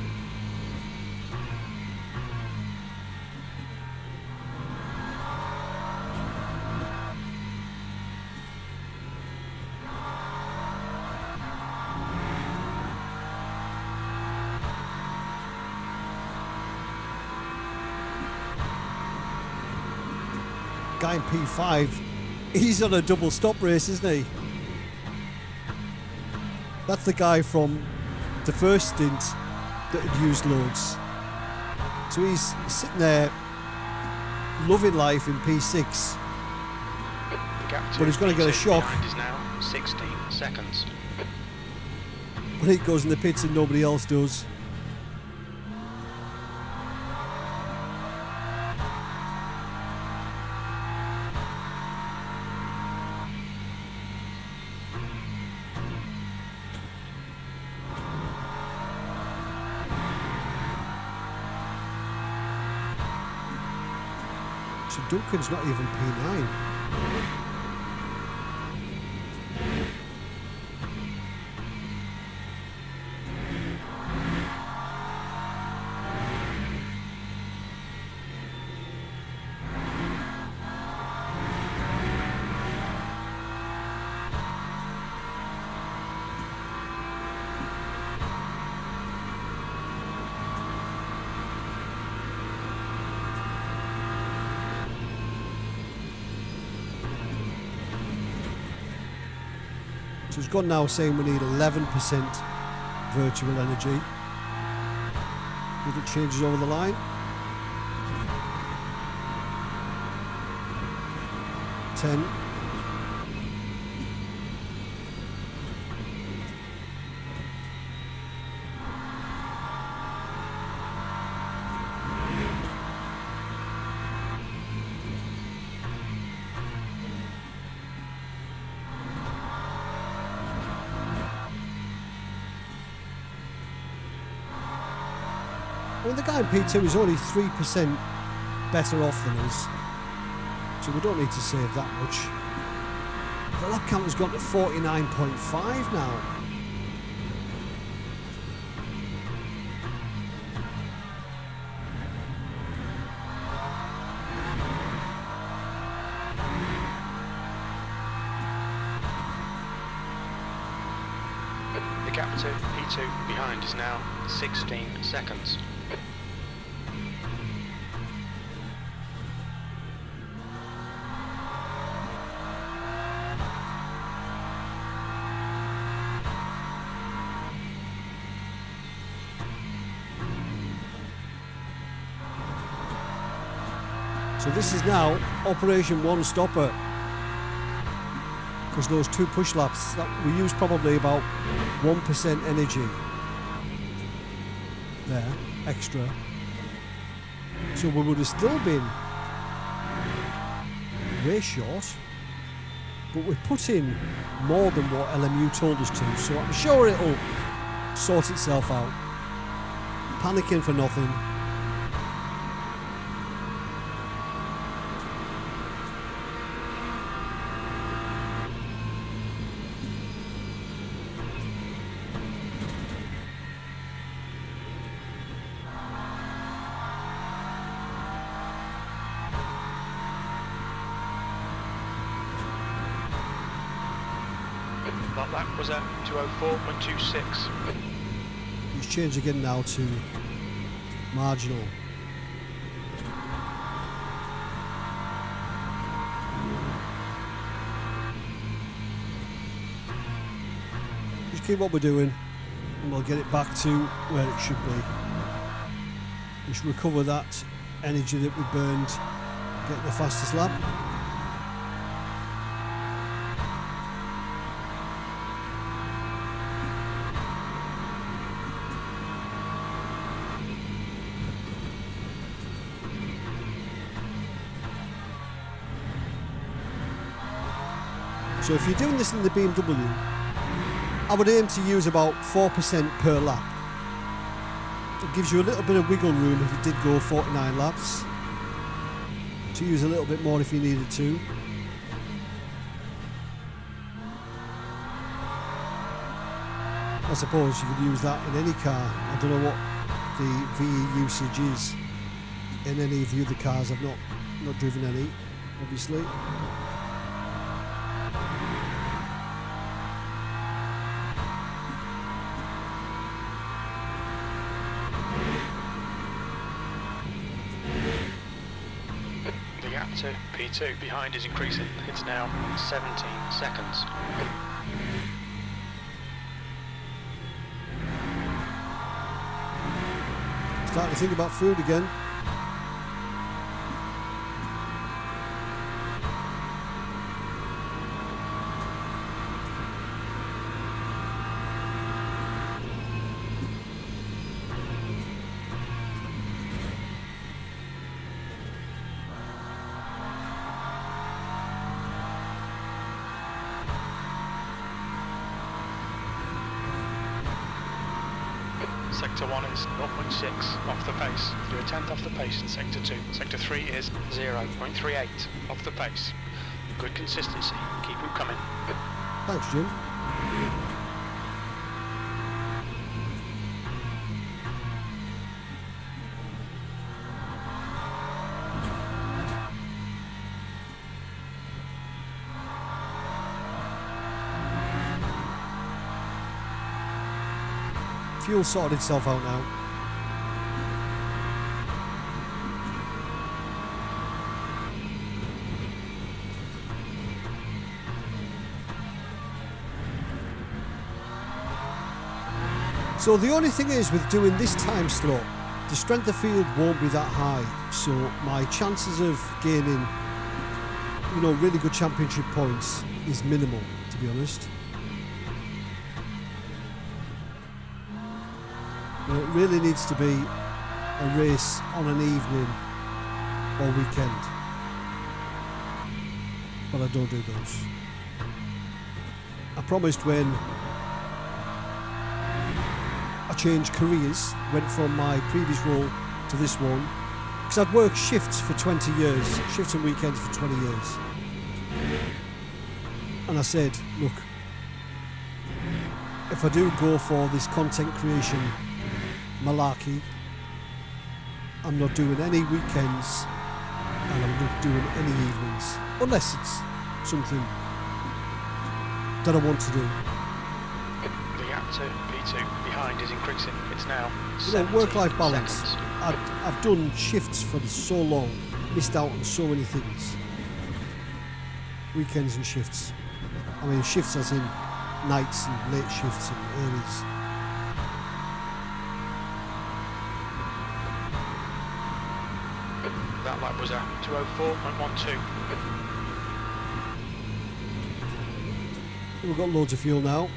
Guy in P5, he's on a double stop race, isn't he? That's the guy from the first stint that had used loads. So he's sitting there loving life in P6 Gap to but he's going to get a P2 shock behind is now 16 seconds. when he goes in the pits and nobody else does. So Duncan's not even P9. So it's gone now saying we need 11% virtual energy. If it changes over the line. 10. I mean, the guy in P2 is only 3% better off than us, so we don't need to save that much. The lap count has gone to 49.5 now. The gap to P2 behind is now 16 seconds. So this is now Operation One Stopper, because those two push laps that we used probably about 1% energy there extra, so we would have still been way short, but we put in more than what LMU told us to, so I'm sure it'll sort itself out. Panicking for nothing. That lap was at 2:04.26. He's changed again now to marginal. Just keep what we're doing and we'll get it back to where it should be. We should recover that energy that we burned getting the fastest lap. So if you're doing this in the BMW, I would aim to use about 4% per lap. It gives you a little bit of wiggle room if you did go 49 laps, to use a little bit more if you needed to. I suppose you could use that in any car. I don't know what the VE usage is in any of the other cars. I've not driven any, obviously. The gap to P2 behind is increasing. It's now 17 seconds. Starting to think about food again. Sector 1 is 0.6 off the pace. You're a tenth off the pace in Sector 2. Sector 3 is 0.38 off the pace. Good consistency. Keep them coming. Thanks, Jim. Fuel sorted itself out now. So the only thing is with doing this time slot, the strength of field won't be that high. So my chances of gaining, really good championship points is minimal, to be honest. It really needs to be a race on an evening or weekend. But I don't do those. I promised when I changed careers, went from my previous role to this one, because I'd worked shifts for 20 years, shifts and weekends for 20 years. And I said, look, if I do go for this content creation malarkey, I'm not doing any weekends and I'm not doing any evenings, unless it's something that I want to do. The gap to P2 behind is increasing. It's now work-life balance. seconds. I've done shifts for so long, missed out on so many things. Weekends and shifts. I mean shifts as in nights and late shifts and earlys. That lap was a 2:04.12. We've got loads of fuel now.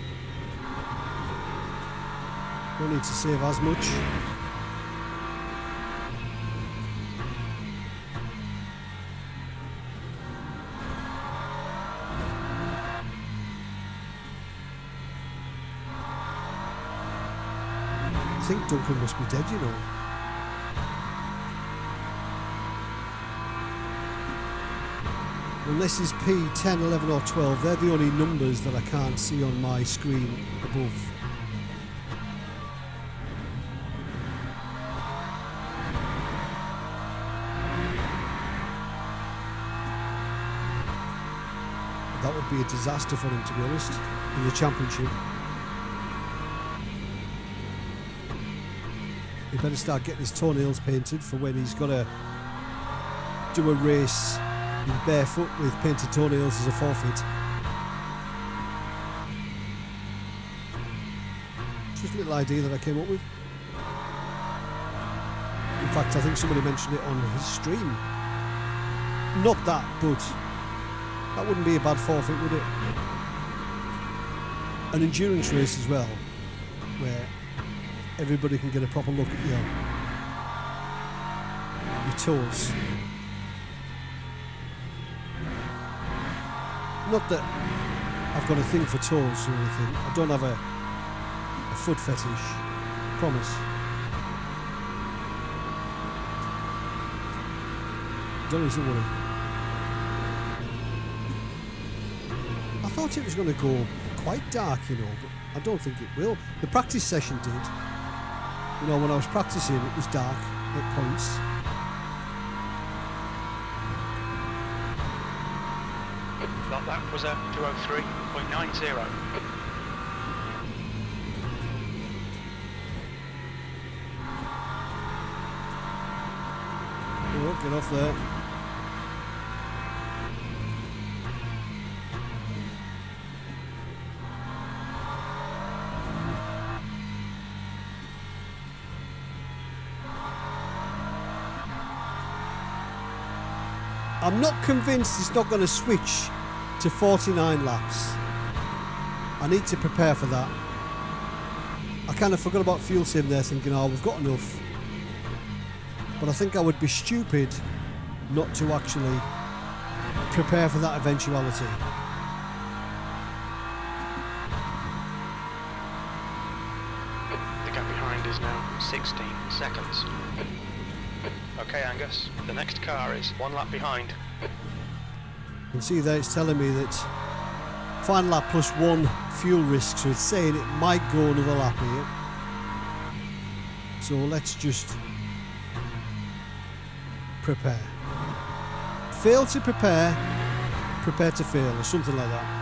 Don't need to save as much. I think Duncan must be dead, Unless it's P 10, 11 or 12, they're the only numbers that I can't see on my screen above. That would be a disaster for him, to be honest, in the championship. He better start getting his toenails painted for when he's got to do a race in barefoot with painted toenails as a forfeit. Just a little idea that I came up with. In fact, I think somebody mentioned it on his stream. Not that, but that wouldn't be a bad forfeit, would it? An endurance race as well, where everybody can get a proper look at your toes. Not that I've got a thing for toes or anything. I don't have a foot fetish. Promise. Don't need to worry. I thought it was going to go quite dark, but I don't think it will. The practice session did. When I was practicing, it was dark at points. That was a 2:03.90. Oh, get off there. I'm not convinced it's not going to switch to 49 laps. I need to prepare for that. I kind of forgot about fuel sim there, thinking, we've got enough. But I think I would be stupid not to actually prepare for that eventuality. The gap behind is now 16 seconds. Okay, Angus, the next car is 1 lap behind. You can see that it's telling me that final lap plus 1 fuel risk, so it's saying it might go another lap here. So let's just prepare. Fail to prepare, prepare to fail, or something like that.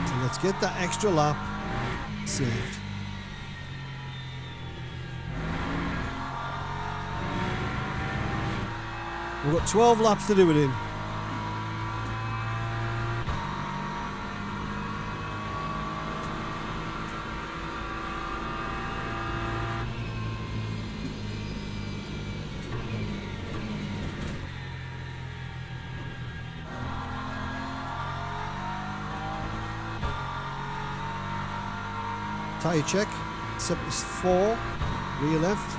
So let's get that extra lap saved. We've got 12 laps to do it in. Tyre check, 74, rear left.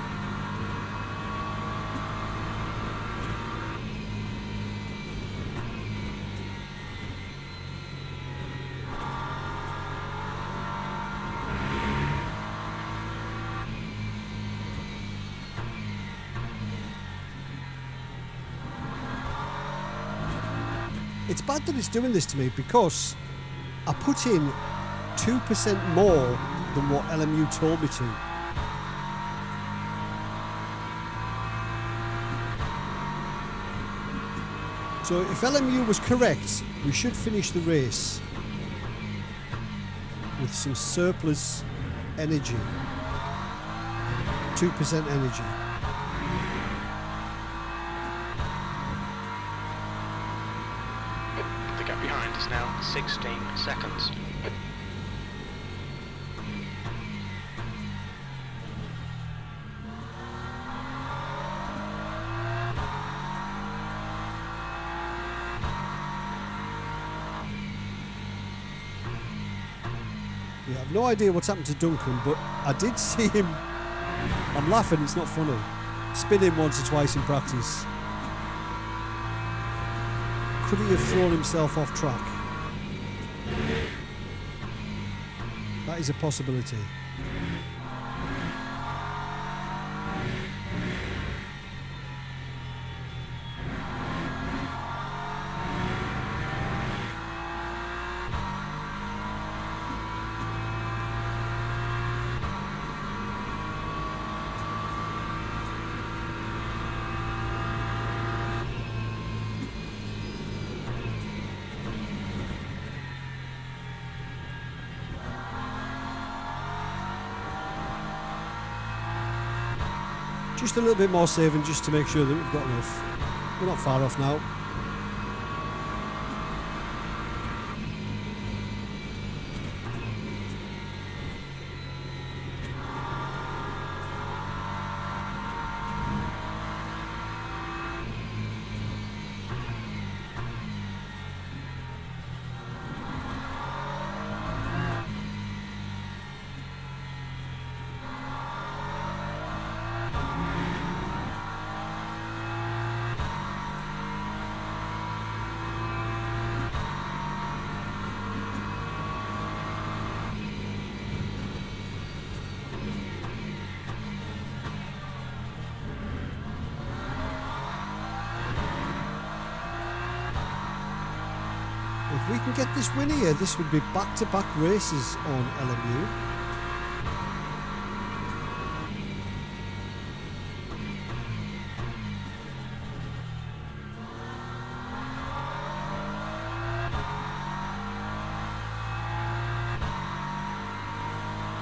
It's bad that it's doing this to me because I put in 2% more than what LMU told me to. So if LMU was correct, we should finish the race with some surplus energy. 2% energy. The gap behind is now 16 seconds. Yeah, I've no idea what's happened to Duncan, but I did see him. I'm laughing, it's not funny. Spinning once or twice in practice. Could he have thrown himself off track? That is a possibility. Just a little bit more saving just to make sure that we've got enough. We're not far off now. If we can get this win here, this would be back-to-back races on LMU.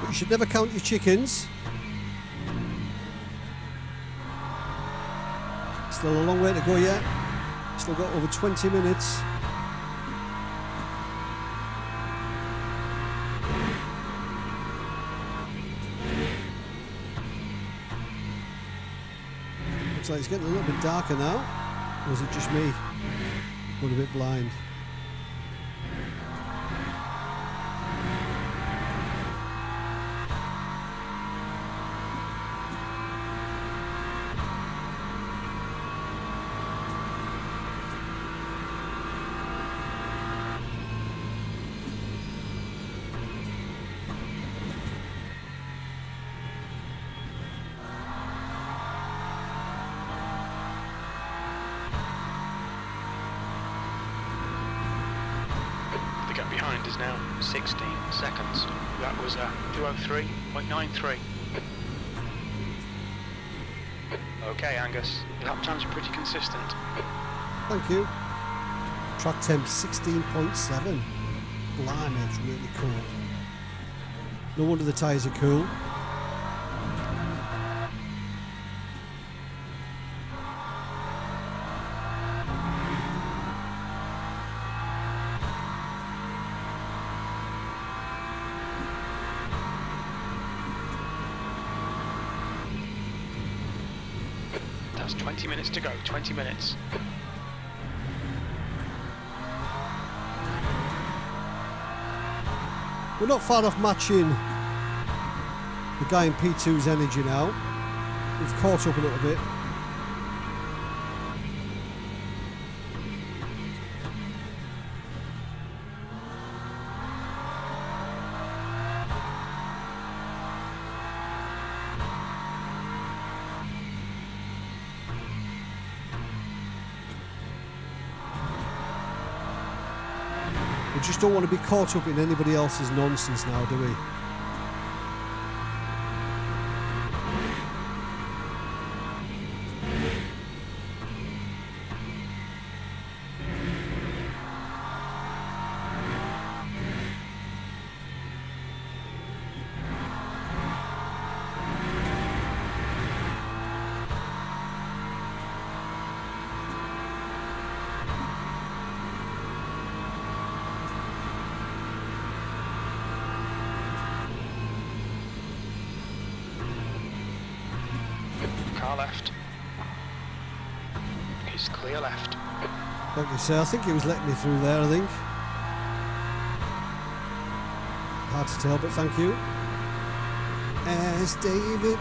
But you should never count your chickens. Still a long way to go yet. Still got over 20 minutes. Looks like it's getting a little bit darker now. Or is it just me? Going a bit blind. now 16 seconds. That was a 2:03.93. Okay, Angus, lap time's pretty consistent. Thank you. Track temp 16.7. Blimey, it's really cool. No wonder the tyres are cool. That's 20 minutes to go, 20 minutes. We're not far off matching the guy in P2's energy now. We've caught up a little bit. We just don't want to be caught up in anybody else's nonsense now, do we? Car left. He's clear left. Like you say, I think he was letting me through there, I think. Hard to tell, but thank you. As David.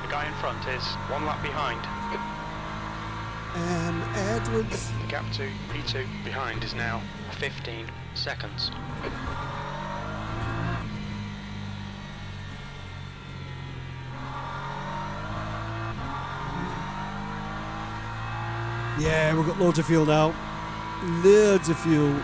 The guy in front is 1 lap behind. Edwards. The gap to P2 behind is now 15 seconds. Yeah, we've got loads of fuel now. Loads of fuel.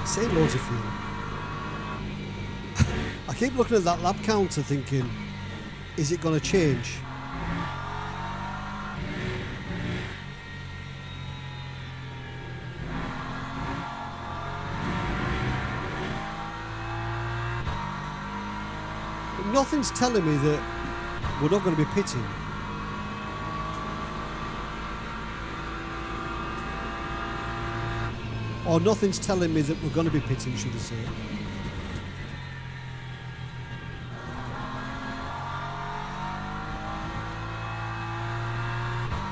Say loads of fuel. I keep looking at that lap counter thinking, is it going to change? But nothing's telling me that we're not going to be pitting. Or nothing's telling me that we're going to be pitting, should I say.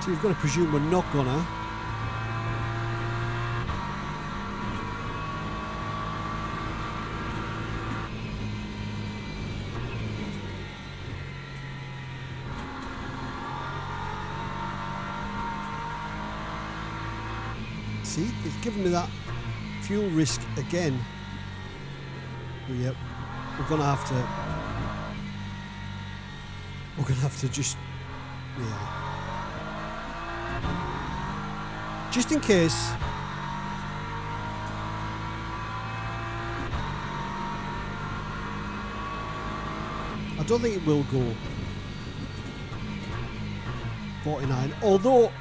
So you've got to presume we're not gonna. See, it's given me that fuel risk again. But yep, we're gonna have to just, yeah. Just in case. I don't think it will go 49, although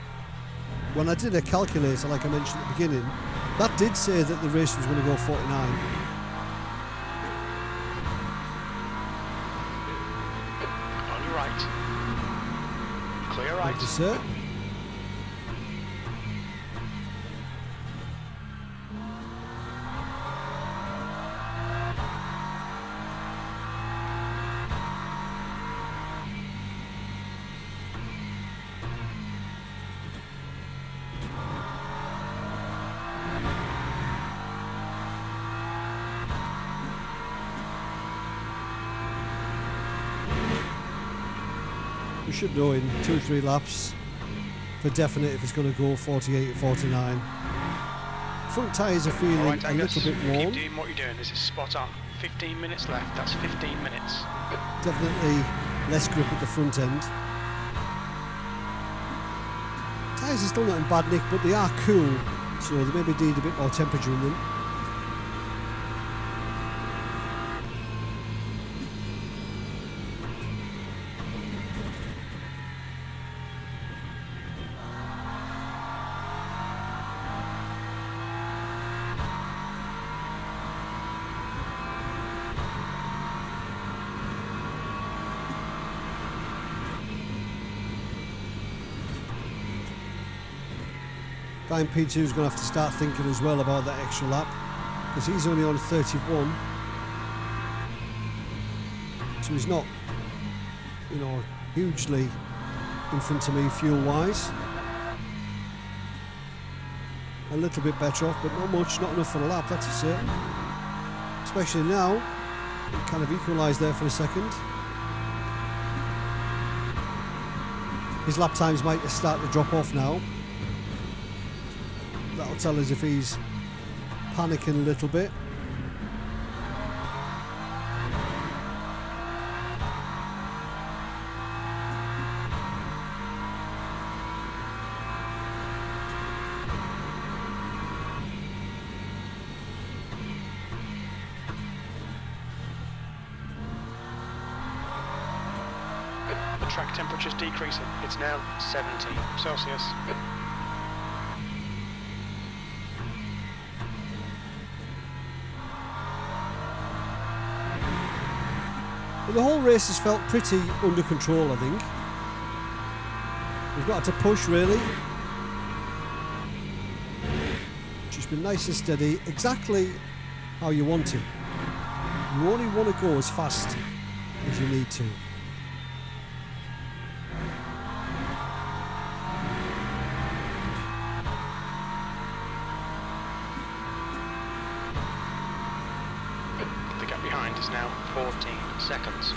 when I did a calculator, like I mentioned at the beginning, that did say that the race was going to go 49. On your right, right. Thank you, sir. We should know in 2 or 3 laps for definite if it's going to go 48 or 49. Front tyres are feeling Right, a little bit warm. Keep doing what you're doing. This is spot on. 15 minutes left. That's 15 minutes. Definitely less grip at the front end. Tyres are still not in bad nick, but they are cool, so they maybe need a bit more temperature in them. Guy in P2 is going to have to start thinking as well about that extra lap, because he's only on 31, so he's not, you know, hugely in front of me fuel-wise. A little bit better off, but not much, not enough for a lap, that's for certain. Especially now, it kind of equalised there for a second. His lap times might start to drop off now. That'll tell us if he's panicking a little bit. The track temperature's decreasing. It's now 70 Celsius. But the whole race has felt pretty under control, I think. We've got to push, really. Just been nice and steady, exactly how you want it. You only want to go as fast as you need to. The gap behind is now 14 seconds.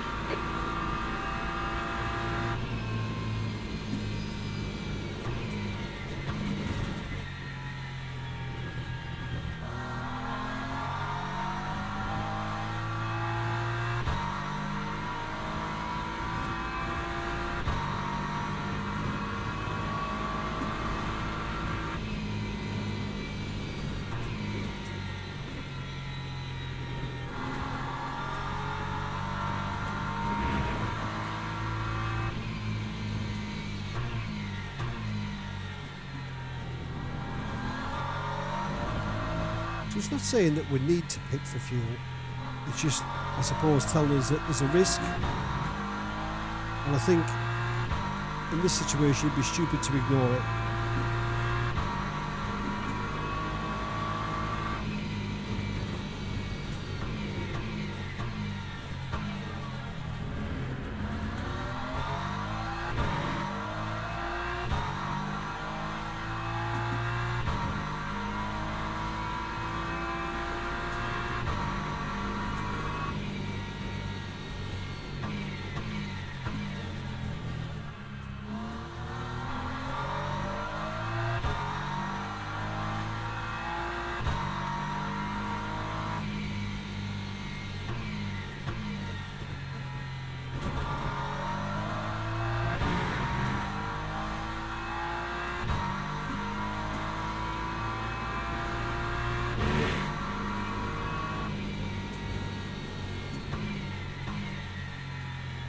So it's not saying that we need to pit for fuel. It's just, I suppose, telling us that there's a risk. And I think in this situation it'd be stupid to ignore it.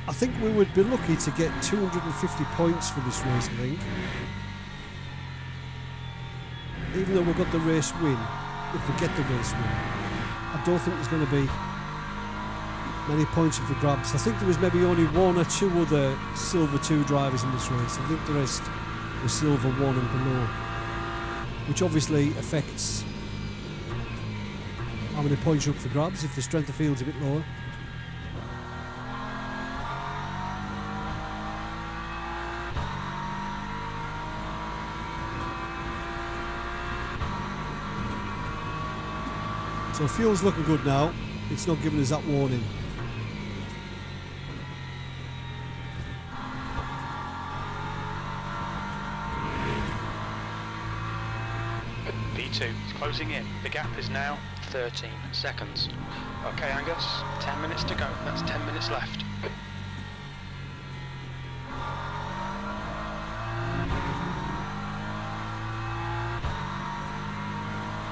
I think we would be lucky to get 250 points for this race, I think. Even though we've got the race win, if we get the race win, I don't think there's going to be Many points up for grabs. I think there was maybe only one or two other silver 2 drivers in this race. I think the rest were silver 1 and below, which obviously affects how many points up for grabs if the strength of field's a bit lower. So fuel's looking good now. It's not giving us that warning. P2 is closing in. The gap is now 13 seconds. Okay, Angus, 10 minutes to go. That's 10 minutes left.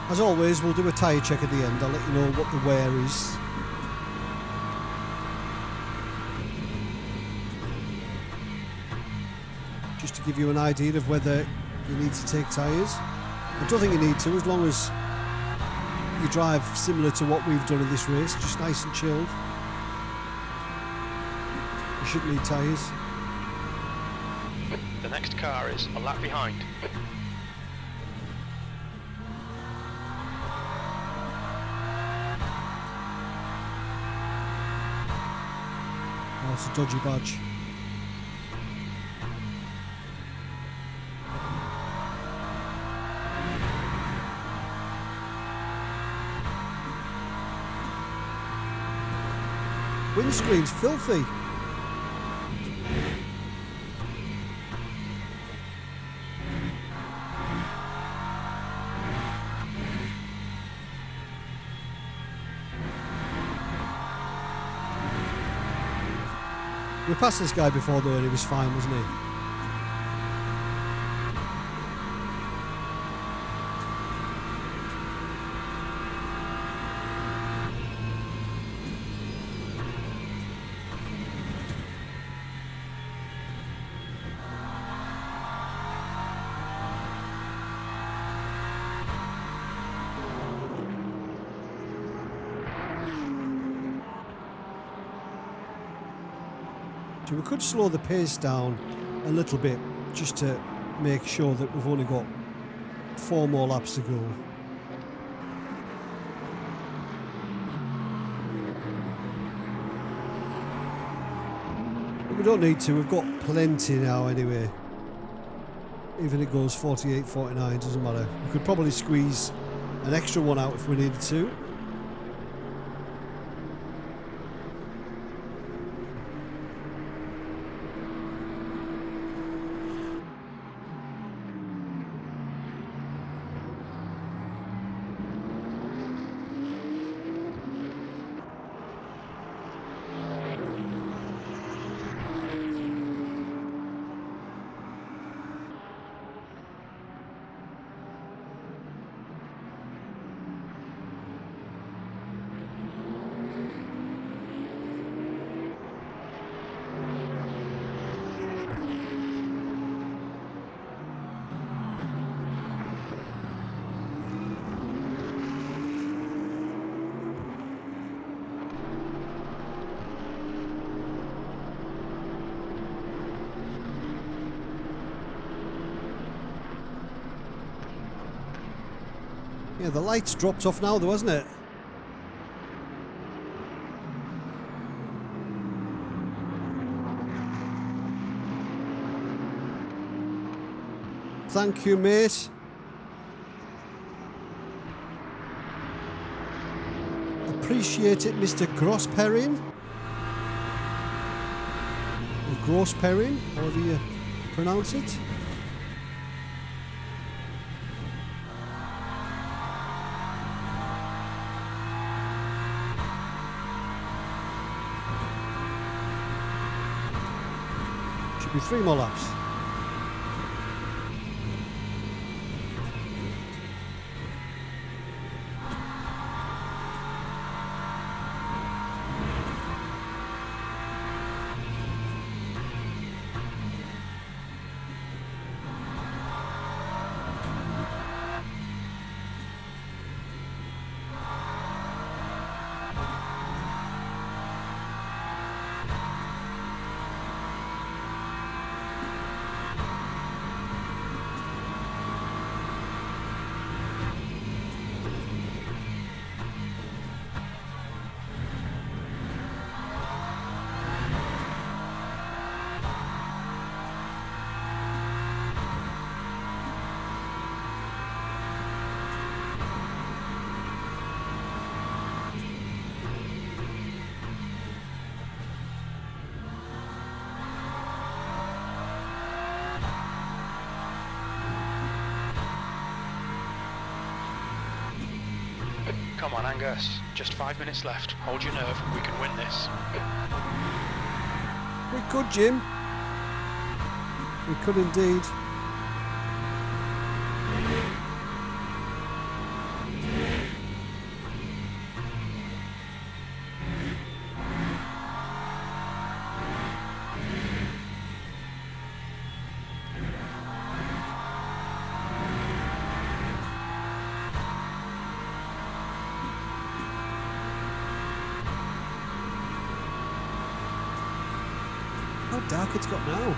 As always, we'll do a tyre check at the end. I'll let you know what the wear is. Just to give you an idea of whether you need to take tyres. I don't think you need to, as long as you drive similar to what we've done in this race, just nice and chilled. You shouldn't need tyres. The next car is a lap behind. Oh, it's a dodgy badge. Windscreen's filthy. We passed this guy before though and he was fine, wasn't he? So we could slow the pace down a little bit just to make sure that we've only got 4 more laps to go. But we don't need to, we've got plenty now anyway. Even if it goes 48, 49, doesn't matter. We could probably squeeze an extra one out if we needed to. Yeah, the lights dropped off now though, hasn't it? Thank you, mate. Appreciate it, Mr. Grossperrin. Or Grossperrin, however you pronounce it. Should be 3 more laps. Angus, just 5 minutes left. Hold your nerve, we can win this. We could, Jim. We could indeed. How dark it's got now.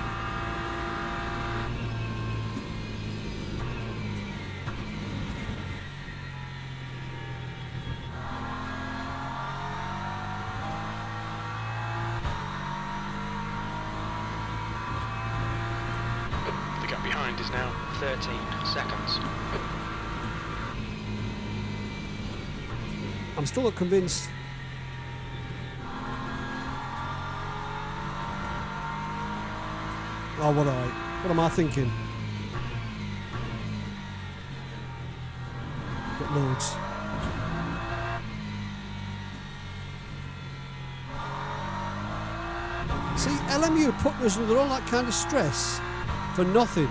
The gap behind is now 13 seconds. I'm still not convinced. Oh, what am I thinking? Got loads. See, LMU putting us under all that kind of stress for nothing.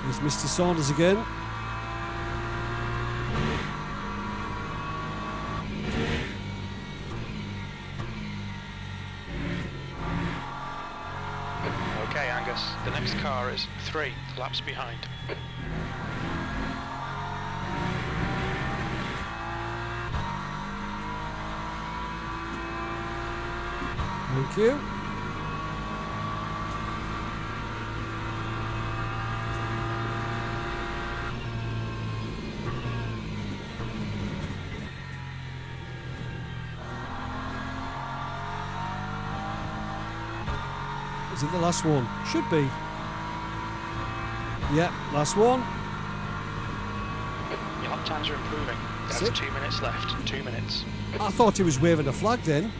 There's Mr. Saunders again. Okay, Angus, the next car is 3 laps behind. Thank you. Is it the last one? Should be. Yep, last one. Your lap times are improving. There's 2 minutes left. 2 minutes. I thought he was waving a flag then,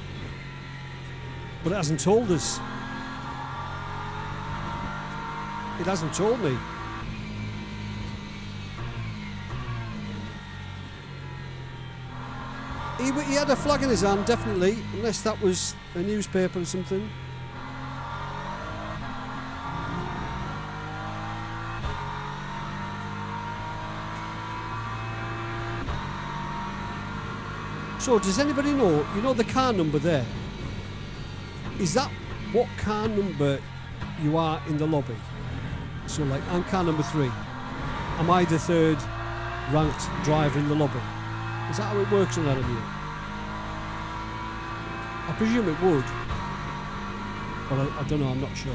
but it hasn't told us. It hasn't told me. He had a flag in his hand, definitely, unless that was a newspaper or something. So, does anybody know, you know the car number there? Is that what car number you are in the lobby? So, like, I'm car number 3. Am I the 3rd ranked driver in the lobby? Is that how it works on LMU? I presume it would. But I don't know, I'm not sure.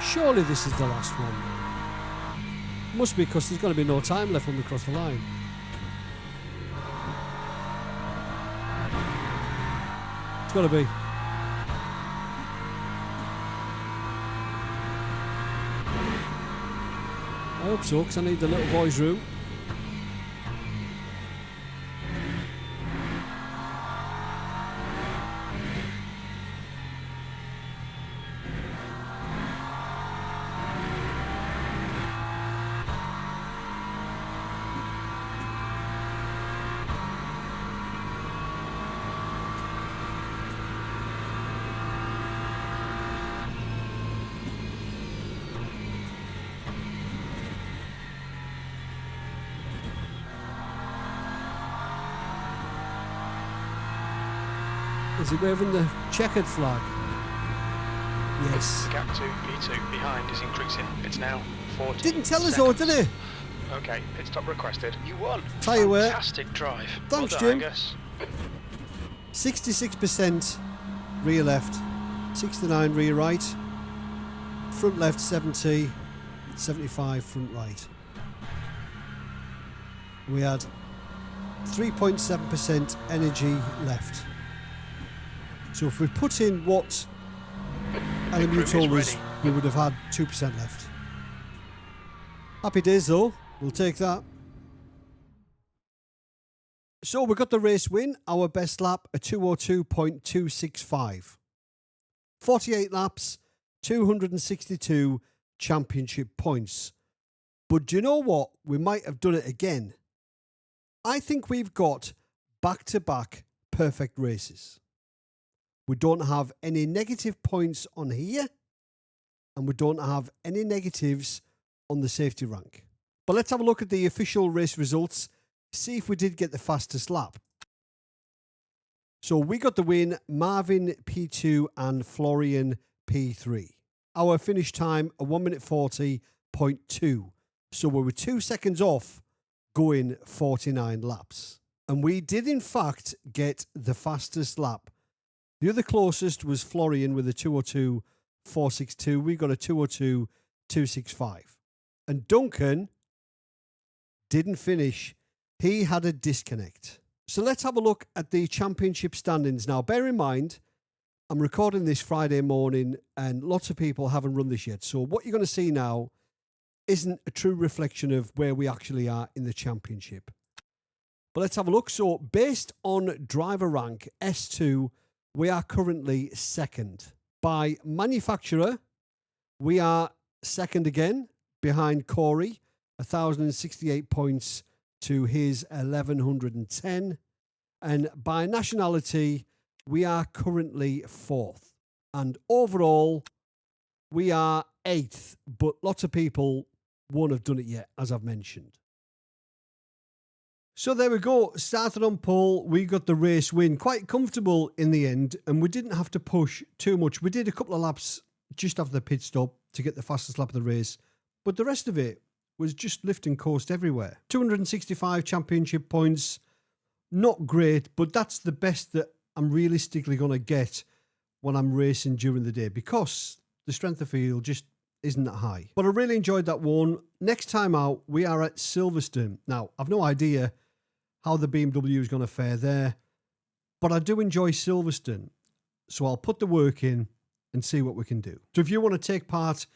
Surely this is the last one, though. Must be, because there's going to be no time left when we cross the line. It's got to be. I hope so, because I need the little boys' room. Is he waving the checkered flag? Yes. The gap to P2 behind is increasing. It's now 40 Didn't tell us seconds. all, did he? Okay, pit stop requested. You won. Tell you where. Fantastic drive. Thanks, well done, Jim. Angus. 66% rear left, 69 rear right, front left 70, 75 front right. We had 3.7% energy left. So if we put in what LMU told us, we would have had 2% left. Happy days though, we'll take that. So we got the race win, our best lap, a 2:02.265. 48 laps, 262 championship points. But do you know what? We might have done it again. I think we've got back-to-back perfect races. We don't have any negative points on here, and we don't have any negatives on the safety rank. But let's have a look at the official race results, see if we did get the fastest lap. So we got the win, Marvin P2 and Florian P3. Our finish time, a 1:40.2. So we were 2 seconds off going 49 laps. And we did in fact get the fastest lap. The other closest was Florian with a 2:02.462. We got a 2:02.265. And Duncan didn't finish. He had a disconnect. So let's have a look at the championship standings. Now, bear in mind, I'm recording this Friday morning and lots of people haven't run this yet. So what you're going to see now isn't a true reflection of where we actually are in the championship. But let's have a look. So based on driver rank S2, we are currently second. By manufacturer, we are second again behind Corey, 1,068 points to his 1,110. And by nationality, we are currently fourth. And overall, we are eighth, but lots of people won't have done it yet, as I've mentioned. So there we go. Started on pole. We got the race win. Quite comfortable in the end, and we didn't have to push too much. We did a couple of laps just after the pit stop to get the fastest lap of the race, but the rest of it was just lift and coast everywhere. 265 championship points. Not great, but that's the best that I'm realistically going to get when I'm racing during the day because the strength of field just isn't that high. But I really enjoyed that one. Next time out, we are at Silverstone. Now, I've no idea how the BMW is going to fare there, but I do enjoy Silverstone. So I'll put the work in and see what we can do. So if you want to take part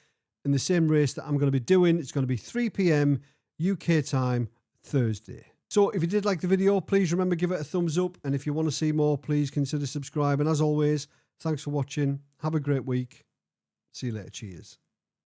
in the same race that I'm going to be doing, it's going to be 3 p.m. UK time, Thursday. So if you did like the video, please remember, give it a thumbs up. And if you want to see more, please consider subscribing. As always, thanks for watching. Have a great week. See you later. Cheers.